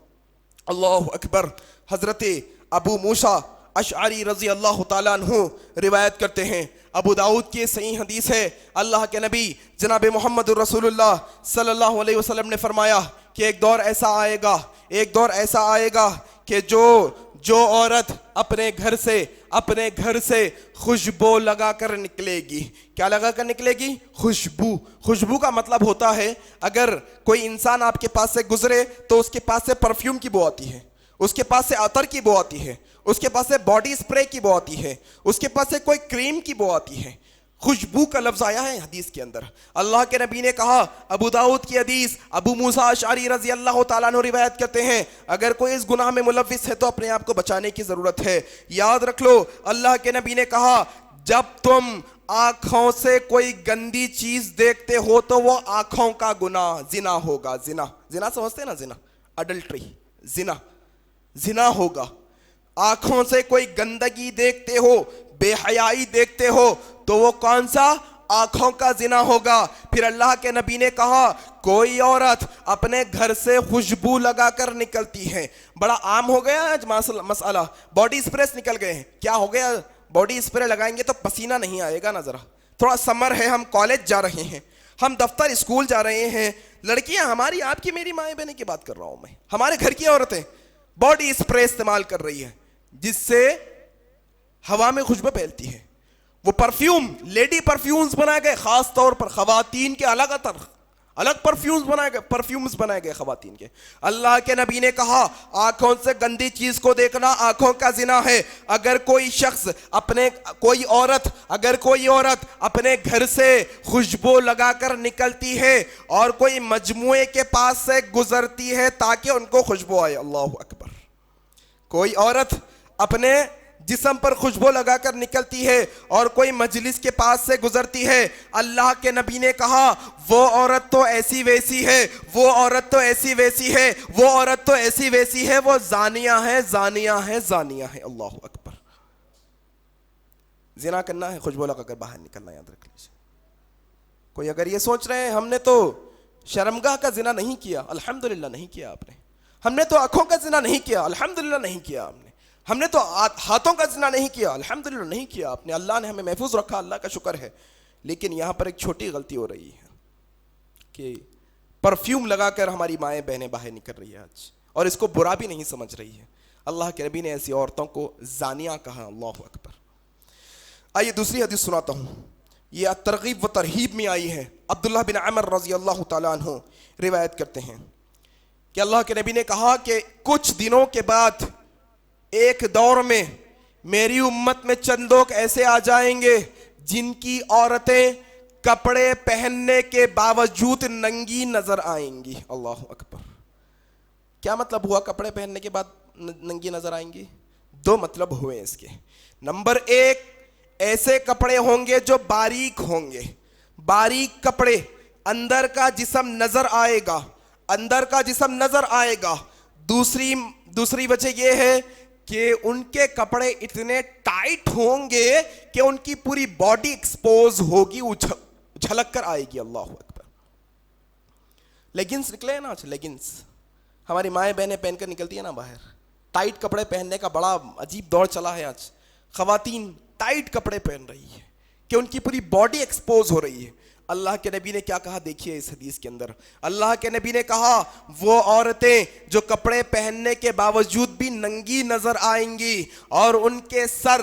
اللہ اکبر. حضرت ابو موسیٰ اشعری رضی اللہ تعالیٰ عنہ روایت کرتے ہیں, ابو داؤد کی صحیح حدیث ہے. اللہ کے نبی جناب محمد رسول اللہ صلی اللہ علیہ وسلم نے فرمایا کہ ایک دور ایسا آئے گا, ایک دور ایسا آئے گا کہ جو عورت اپنے گھر سے خوشبو لگا کر نکلے گی. کیا لگا کر نکلے گی؟ خوشبو. خوشبو کا مطلب ہوتا ہے اگر کوئی انسان آپ کے پاس سے گزرے تو اس کے پاس سے پرفیوم کی بو آتی ہے, اس کے پاس سے عطر کی بو آتی ہے, اس کے پاس سے باڈی سپرے کی بو آتی ہے, اس کے پاس سے کوئی کریم کی بو آتی ہے. خوشبو کا لفظ آیا ہے حدیث کے اندر. اللہ کے نبی نے کہا, ابو داؤد کی حدیث, ابو موسیٰ اشعری رضی اللہ تعالیٰ عنہ روایت کرتے ہیں, اگر کوئی اس گناہ میں ملوث ہے تو اپنے آپ کو بچانے کی ضرورت ہے. یاد رکھ لو, اللہ کے نبی نے کہا جب تم آنکھوں سے کوئی گندی چیز دیکھتے ہو تو وہ آنکھوں کا گناہ زنا ہوگا. زنا سمجھتے ہیں نا, زنا اڈلٹری, زنا ہوگا. آنکھوں سے کوئی گندگی دیکھتے ہو, بے حیائی دیکھتے ہو تو وہ کون سا؟ آنکھوں کا زنا ہوگا. پھر اللہ کے نبی نے کہا کوئی عورت اپنے گھر سے خوشبو لگا کر نکلتی ہے. بڑا عام ہو گیا آج مسئلہ, باڈی اسپریس نکل گئے ہیں. کیا ہو گیا؟ باڈی اسپرے لگائیں گے تو پسینہ نہیں آئے گا نا. ذرا تھوڑا سمر ہے, ہم کالج جا رہے ہیں, ہم دفتر اسکول جا رہے ہیں, لڑکیاں ہماری, آپ کی میری مائیں بہنیں کی بات کر رہا ہوں میں, ہمارے گھر کی عورتیں باڈی اسپرے استعمال کر رہی ہیں جس سے ہوا میں خوشبو پھیلتی ہے. وہ پرفیوم, لیڈی پرفیومز بنائے گئے, خاص طور پر خواتین کے الگ پرفیومز بنائے گئے خواتین کے. اللہ کے نبی نے کہا آنکھوں سے گندی چیز کو دیکھنا آنکھوں کا زنا ہے. اگر کوئی شخص کوئی عورت اپنے گھر سے خوشبو لگا کر نکلتی ہے اور کوئی مجموعے کے پاس سے گزرتی ہے تاکہ ان کو خوشبو آئے, اللہ اکبر. کوئی عورت اپنے جسم پر خوشبو لگا کر نکلتی ہے اور کوئی مجلس کے پاس سے گزرتی ہے, اللہ کے نبی نے کہا وہ عورت تو ایسی ویسی ہے, وہ عورت تو ایسی ویسی ہے, وہ عورت تو ایسی ویسی ہے, وہ زانیہ ہے. اللہ اکبر. زنا کرنا ہے, خوشبو لگا کر باہر نکلنا, یاد رکھ لیجیے. کوئی اگر یہ سوچ رہے ہیں ہم نے تو شرمگاہ کا زنا نہیں کیا, الحمدللہ نہیں کیا آپ نے. ہم نے تو آنکھوں کا زنا نہیں کیا, الحمدللہ نہیں کیا آپ نے. ہم نے تو ہاتھوں کا زنا نہیں کیا, الحمدللہ نہیں کیا آپ نے. اللہ نے ہمیں محفوظ رکھا, اللہ کا شکر ہے. لیکن یہاں پر ایک چھوٹی غلطی ہو رہی ہے کہ پرفیوم لگا کر ہماری مائیں بہنیں باہر نکل رہی ہے آج, اور اس کو برا بھی نہیں سمجھ رہی ہے. اللہ کے نبی نے ایسی عورتوں کو زانیہ کہا, اللہ اکبر. آئیے دوسری حدیث سناتا ہوں, یہ ترغیب و ترہیب میں آئی ہے. عبداللہ بن عمر رضی اللہ تعالیٰ عنہ روایت کرتے ہیں کہ اللہ کے نبی نے کہا کہ کچھ دنوں کے بعد ایک دور میں میری امت میں چند لوگ ایسے آ جائیں گے جن کی عورتیں کپڑے پہننے کے باوجود ننگی نظر آئیں گی. اللہ اکبر. کیا مطلب ہوا کپڑے پہننے کے بعد ننگی نظر آئیں گی؟ دو مطلب ہوئے اس کے. نمبر ایک, ایسے کپڑے ہوں گے جو باریک ہوں گے, باریک کپڑے, اندر کا جسم نظر آئے گا, اندر کا جسم نظر آئے گا. دوسری وجہ یہ ہے کہ ان کے کپڑے اتنے ٹائٹ ہوں گے کہ ان کی پوری باڈی ایکسپوز ہوگی, جھلک کر آئے گی. اللہ اکبر. لیگنز نکلے نا, لیگنز ہماری مائیں بہنیں پہن کر نکلتی ہیں نا باہر. ٹائٹ کپڑے پہننے کا بڑا عجیب دور چلا ہے آج. خواتین ٹائٹ کپڑے پہن رہی ہے کہ ان کی پوری باڈی ایکسپوز ہو رہی ہے. اللہ کے نبی نے کیا کہا دیکھیے اس حدیث کے اندر. اللہ کے نبی نے کہا وہ عورتیں جو کپڑے پہننے کے باوجود بھی ننگی نظر آئیں گی اور ان کے سر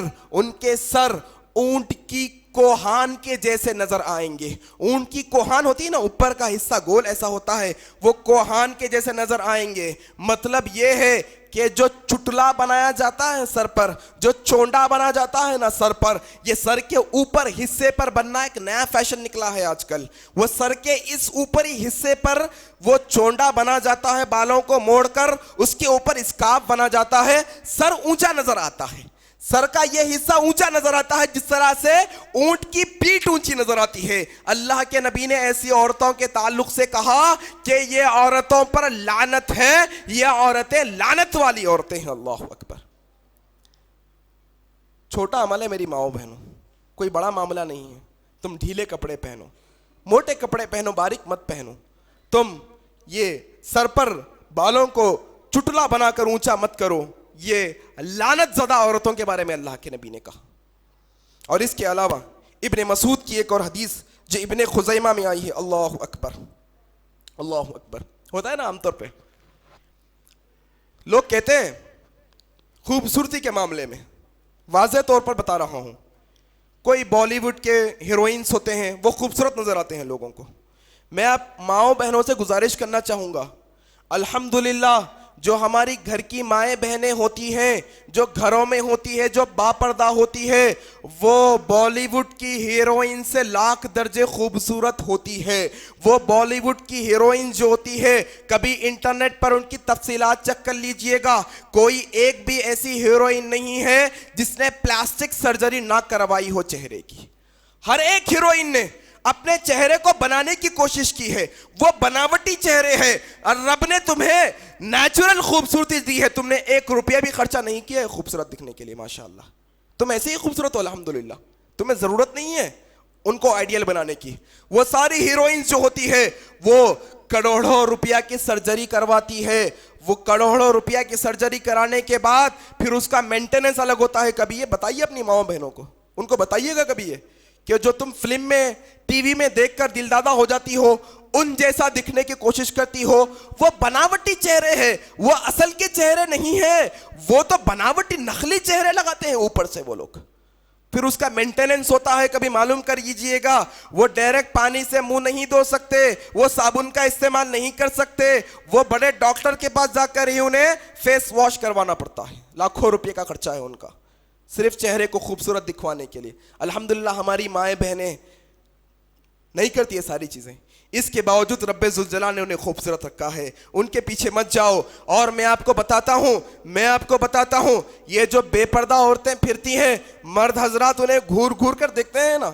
اونٹ کی کوہان کے جیسے نظر آئیں گے. اونٹ کی کوہان ہوتی ہے نا, اوپر کا حصہ گول ایسا ہوتا ہے, وہ کوہان کے جیسے نظر آئیں گے. مطلب یہ ہے کہ جو چٹلا بنایا جاتا ہے سر پر, جو چونڈا بنا جاتا ہے نا سر پر, یہ سر کے اوپر حصے پر بننا ایک نیا فیشن نکلا ہے آج کل. وہ سر کے اس اوپری حصے پر وہ چونڈا بنا جاتا ہے, بالوں کو موڑ کر اس کے اوپر اسکارف بنا جاتا ہے, سر اونچا نظر آتا ہے. سر کا یہ حصہ اونچا نظر آتا ہے جس طرح سے اونٹ کی پیٹھ اونچی نظر آتی ہے. اللہ کے نبی نے ایسی عورتوں کے تعلق سے کہا کہ یہ عورتوں پر لعنت ہے, یہ عورتیں لعنت والی عورتیں ہیں. اللہ اکبر. چھوٹا عمل ہے میری ماؤں بہنوں, کوئی بڑا معاملہ نہیں ہے. تم ڈھیلے کپڑے پہنو, موٹے کپڑے پہنو, باریک مت پہنو. تم یہ سر پر بالوں کو چٹلا بنا کر اونچا مت کرو. یہ لعنت زدہ عورتوں کے بارے میں اللہ کے نبی نے کہا. اور اس کے علاوہ ابن مسعود کی ایک اور حدیث جو ابن خزیمہ میں آئی ہے. اللہ اکبر, اللہ اکبر. ہوتا ہے نا عام طور پہ لوگ کہتے ہیں خوبصورتی کے معاملے میں, واضح طور پر بتا رہا ہوں, کوئی بالی ووڈ کے ہیروئنس ہوتے ہیں وہ خوبصورت نظر آتے ہیں لوگوں کو. میں آپ ماؤں بہنوں سے گزارش کرنا چاہوں گا, الحمدللہ جو ہماری گھر کی مائیں بہنیں ہوتی ہیں, جو گھروں میں ہوتی ہے, جو باپردہ ہوتی ہے, وہ بالی ووڈ کی ہیروئن سے لاکھ درجے خوبصورت ہوتی ہے. وہ بالی ووڈ کی ہیروئن جو ہوتی ہے, کبھی انٹرنیٹ پر ان کی تفصیلات چیک کر لیجئے گا, کوئی ایک بھی ایسی ہیروئن نہیں ہے جس نے پلاسٹک سرجری نہ کروائی ہو چہرے کی. ہر ایک ہیروئن نے اپنے چہرے کو بنانے کی کوشش کی ہے. وہ بناوٹی چہرے ہے اور رب نے تمہیں نیچرل خوبصورتی دی ہے. تم نے 1 روپیہ بھی خرچہ نہیں کیا ہے خوبصورت دکھنے کے لیے. ماشاءاللہ تم ایسے ہی خوبصورت ہو الحمدللہ. تمہیں ضرورت نہیں ہے ان کو آئیڈیل بنانے کی. وہ ساری ہیروئنز جو ہوتی ہے وہ کروڑوں روپیہ کی سرجری کرواتی ہے. وہ کروڑوں روپیہ کی سرجری کرانے کے بعد پھر اس کا مینٹیننس الگ ہوتا ہے. کبھی یہ بتائیے اپنی ماؤں بہنوں کو, ان کو بتائیے گا کبھی یہ کہ جو تم فلم میں ٹی وی میں دیکھ کر دل دادہ ہو جاتی ہو, ان جیسا دکھنے کی کوشش کرتی ہو, وہ بناوٹی چہرے ہیں, وہ اصل کے چہرے نہیں ہیں. وہ تو بناوٹی نقلی چہرے لگاتے ہیں اوپر سے وہ لوگ. پھر اس کا مینٹیننس ہوتا ہے, کبھی معلوم کر لیجئے گا. وہ ڈائریکٹ پانی سے منہ نہیں دھو سکتے, وہ صابن کا استعمال نہیں کر سکتے, وہ بڑے ڈاکٹر کے پاس جا کر ہی انہیں فیس واش کروانا پڑتا ہے. لاکھوں روپے کا خرچہ ہے ان کا صرف چہرے کو خوبصورت دکھوانے کے لیے. الحمدللہ ہماری مائیں بہنیں نہیں کرتی یہ ساری چیزیں. اس کے باوجود رب ذوالجلال نے انہیں خوبصورت رکھا ہے. ان کے پیچھے مت جاؤ. اور میں آپ کو بتاتا ہوں یہ جو بے پردہ عورتیں پھرتی ہیں, مرد حضرات انہیں گھور گھور کر دیکھتے ہیں نا,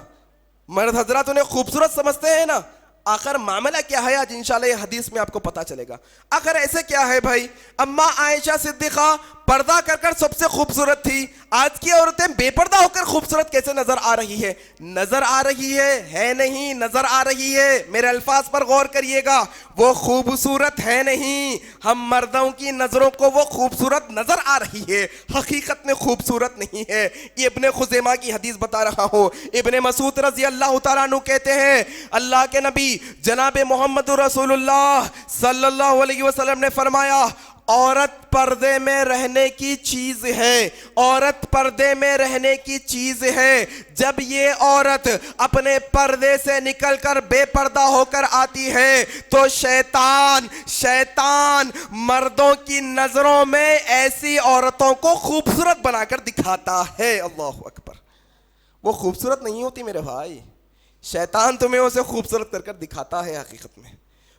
مرد حضرات انہیں خوبصورت سمجھتے ہیں نا. آخر معاملہ کیا ہے آج انشاءاللہ یہ حدیث میں آپ کو پتا چلے گا. آخر ایسے کیا ہے بھائی, اما عائشہ صدیقہ پردہ کر کر سب سے خوبصورت تھی, آج کی عورتیں بے پردہ ہو کر خوبصورت کیسے نظر آ رہی ہے؟ نظر آ رہی ہے نہیں, نظر آ رہی ہے. میرے الفاظ پر غور کریے گا, وہ خوبصورت ہے نہیں, ہم مردوں کی نظروں کو وہ خوبصورت نظر آ رہی ہے, حقیقت میں خوبصورت نہیں ہے. یہ ابن خزیمہ کی حدیث بتا رہا ہوں. ابن مسعود رضی اللہ تعالیٰ عنہ کہتے ہیں اللہ کے نبی جناب محمد رسول اللہ صلی اللہ علیہ وسلم نے فرمایا, عورت پردے میں رہنے کی چیز ہے, عورت پردے میں رہنے کی چیز ہے. جب یہ عورت اپنے پردے سے نکل کر بے پردہ ہو کر آتی ہے تو شیطان مردوں کی نظروں میں ایسی عورتوں کو خوبصورت بنا کر دکھاتا ہے. اللہ اکبر. وہ خوبصورت نہیں ہوتی میرے بھائی, شیطان تمہیں اسے خوبصورت کر کر دکھاتا ہے. حقیقت میں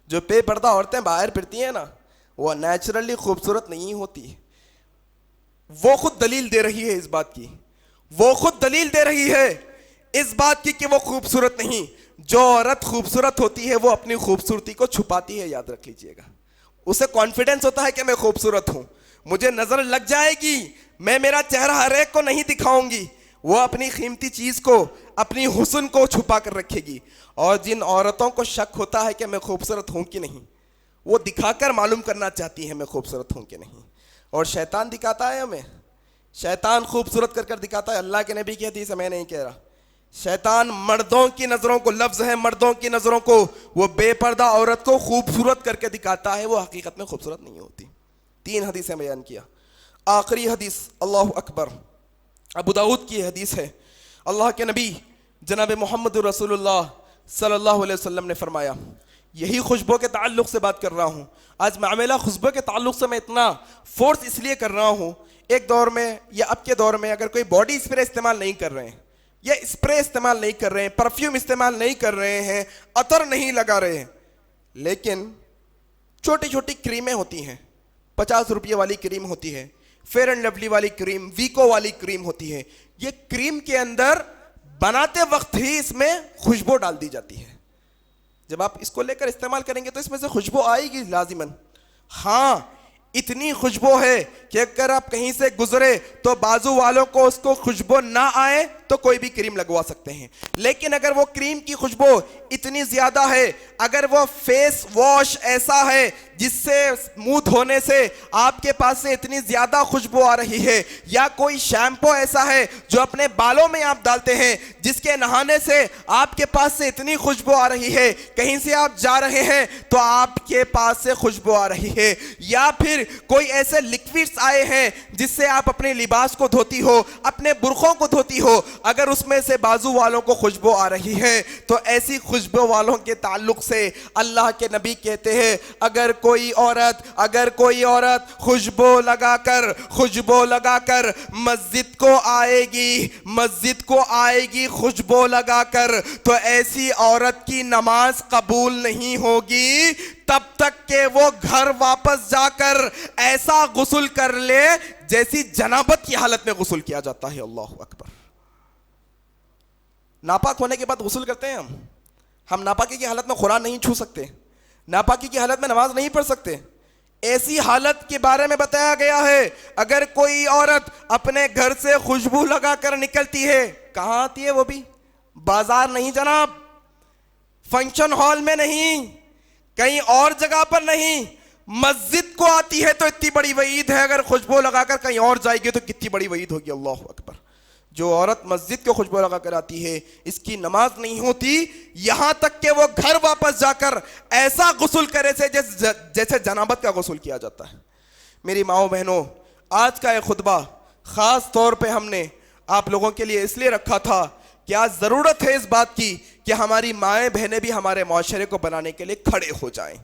جو بے پردہ عورتیں باہر پھرتی ہیں نا, وہ نیچرلی خوبصورت نہیں ہوتی, وہ خود دلیل دے رہی ہے اس بات کی، وہ خود دلیل دے رہی ہے اس بات کی کہ وہ خوبصورت نہیں. جو عورت خوبصورت ہوتی ہے وہ اپنی خوبصورتی کو چھپاتی ہے، یاد رکھ لیجئے گا. اسے کانفیڈنس ہوتا ہے کہ میں خوبصورت ہوں، مجھے نظر لگ جائے گی، میں میرا چہرہ ہر ایک کو نہیں دکھاؤں گی. وہ اپنی قیمتی چیز کو، اپنی حسن کو چھپا کر رکھے گی. اور جن عورتوں کو شک ہوتا ہے کہ میں خوبصورت ہوں کہ نہیں، وہ دکھا کر معلوم کرنا چاہتی ہیں میں خوبصورت ہوں کہ نہیں. اور شیطان دکھاتا ہے ہمیں، شیطان خوبصورت کر کر دکھاتا ہے. اللہ کے نبی کی حدیث ہے، میں نہیں کہہ رہا. شیطان مردوں کی نظروں کو، لفظ ہے مردوں کی نظروں کو، وہ بے پردہ عورت کو خوبصورت کر کے دکھاتا ہے، وہ حقیقت میں خوبصورت نہیں ہوتی. 3 حدیثیں بیان کیا. آخری حدیث، اللہ اکبر، ابو داؤد کی حدیث ہے. اللہ کے نبی جناب محمد رسول اللہ صلی اللہ علیہ وسلم نے فرمایا، یہی خوشبو کے تعلق سے بات کر رہا ہوں. آج معاملہ خوشبو کے تعلق سے میں اتنا فورس اس لیے کر رہا ہوں، ایک دور میں یا اب کے دور میں اگر کوئی باڈی اسپرے استعمال نہیں کر رہے ہیں، یا اسپرے استعمال نہیں کر رہے ہیں، پرفیوم استعمال نہیں کر رہے ہیں، عطر نہیں لگا رہے ہیں، لیکن چھوٹی چھوٹی کریمیں ہوتی ہیں، 50 روپے والی کریم ہوتی ہے، فیئر اینڈ لولی والی کریم، ویکو والی کریم ہوتی ہے. یہ کریم کے اندر بناتے وقت ہی اس میں خوشبو ڈال دی جاتی ہے. جب آپ اس کو لے کر استعمال کریں گے تو اس میں سے خوشبو آئے گی لازماً. ہاں اتنی خوشبو ہے کہ اگر آپ کہیں سے گزرے تو بازو والوں کو اس کو خوشبو نہ آئے تو کوئی بھی کریم لگوا سکتے ہیں. لیکن اگر وہ کریم کی خوشبو اتنی زیادہ ہے، اگر وہ فیس واش ایسا ہے جس سے منہ دھونے سے آپ کے پاس سے اتنی زیادہ خوشبو آ رہی ہے، یا کوئی شیمپو ایسا ہے جو اپنے بالوں میں آپ ڈالتے ہیں جس کے نہانے سے آپ کے پاس سے اتنی خوشبو آ رہی ہے، کہیں سے آپ جا رہے ہیں تو آپ کے پاس سے خوشبو آ رہی ہے، یا پھر کوئی ایسے لیکوڈز آئے ہیں جس سے آپ اپنے لباس کو دھوتی ہو، اپنے برقعوں کو دھوتی ہو، اگر اس میں سے بازو والوں کو خوشبو آ رہی ہے تو ایسی خوشبو والوں کے تعلق سے اللہ کے نبی کہتے ہیں اگر کوئی عورت خوشبو لگا کر مسجد کو آئے گی خوشبو لگا کر، تو ایسی عورت کی نماز قبول نہیں ہوگی تب تک کہ وہ گھر واپس جا کر ایسا غسل کر لے جیسی جنابت کی حالت میں غسل کیا جاتا ہے. اللہ اکبر. ناپاک ہونے کے بعد غسل کرتے ہیں ہم ناپاکی کی حالت میں قرآن نہیں چھو سکتے، ناپاکی کی حالت میں نماز نہیں پڑھ سکتے. ایسی حالت کے بارے میں بتایا گیا ہے اگر کوئی عورت اپنے گھر سے خوشبو لگا کر نکلتی ہے، کہاں آتی ہے وہ بھی؟ بازار نہیں جناب، فنکشن ہال میں نہیں، کہیں اور جگہ پر نہیں، مسجد کو آتی ہے تو اتنی بڑی وعید ہے، اگر خوشبو لگا کر کہیں اور جائے گی تو کتنی بڑی وعید ہوگی. اللہ اکبر. جو عورت مسجد کو خوشبو لگا کر آتی ہے اس کی نماز نہیں ہوتی یہاں تک کہ وہ گھر واپس جا کر ایسا غسل کرے سے جیسے جنابت کا غسل کیا جاتا ہے. میری ماؤں بہنوں، آج کا یہ خطبہ خاص طور پہ ہم نے آپ لوگوں کے لیے اس لیے رکھا تھا کہ آج ضرورت ہے اس بات کی کہ ہماری مائیں بہنیں بھی ہمارے معاشرے کو بنانے کے لیے کھڑے ہو جائیں.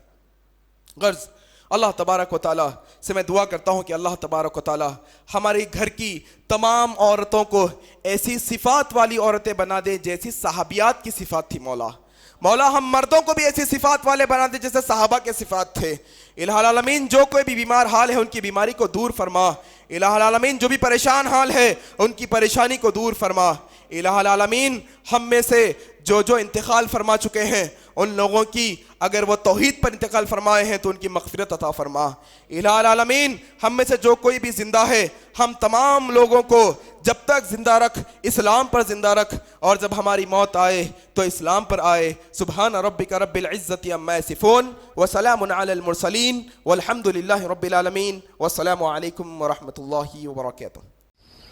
غرض اللہ تبارک و تعالیٰ سے میں دعا کرتا ہوں کہ اللہ تبارک و تعالیٰ ہمارے گھر کی تمام عورتوں کو ایسی صفات والی عورتیں بنا دے جیسی صحابیات کی صفات تھی. مولا ہم مردوں کو بھی ایسی صفات والے بنا دے جیسے صحابہ کے صفات تھے. الہ العالمین جو کوئی بھی بیمار حال ہے ان کی بیماری کو دور فرما. الہ العالمین جو بھی پریشان حال ہے ان کی پریشانی کو دور فرما. الہ العالمین ہم میں سے جو انتقال فرما چکے ہیں ان لوگوں کی اگر وہ توحید پر انتقال فرمائے ہیں تو ان کی مغفرت عطا فرما. الہ العالمین ہم میں سے جو کوئی بھی زندہ ہے ہم تمام لوگوں کو جب تک زندہ رکھ، اسلام پر زندہ رکھ، اور جب ہماری موت آئے تو اسلام پر آئے. سبحان ربک رب العزت عما یصفون وسلام علی المرسلین والحمد للہ رب العالمین والسلام علیکم ورحمۃ اللہ وبرکاتہ.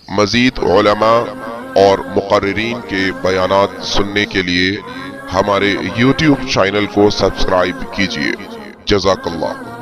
مزید علماء اور مقررین کے بیانات سننے کے لیے ہمارے YouTube چینل کو سبسکرائب کیجیے. جزاک اللہ.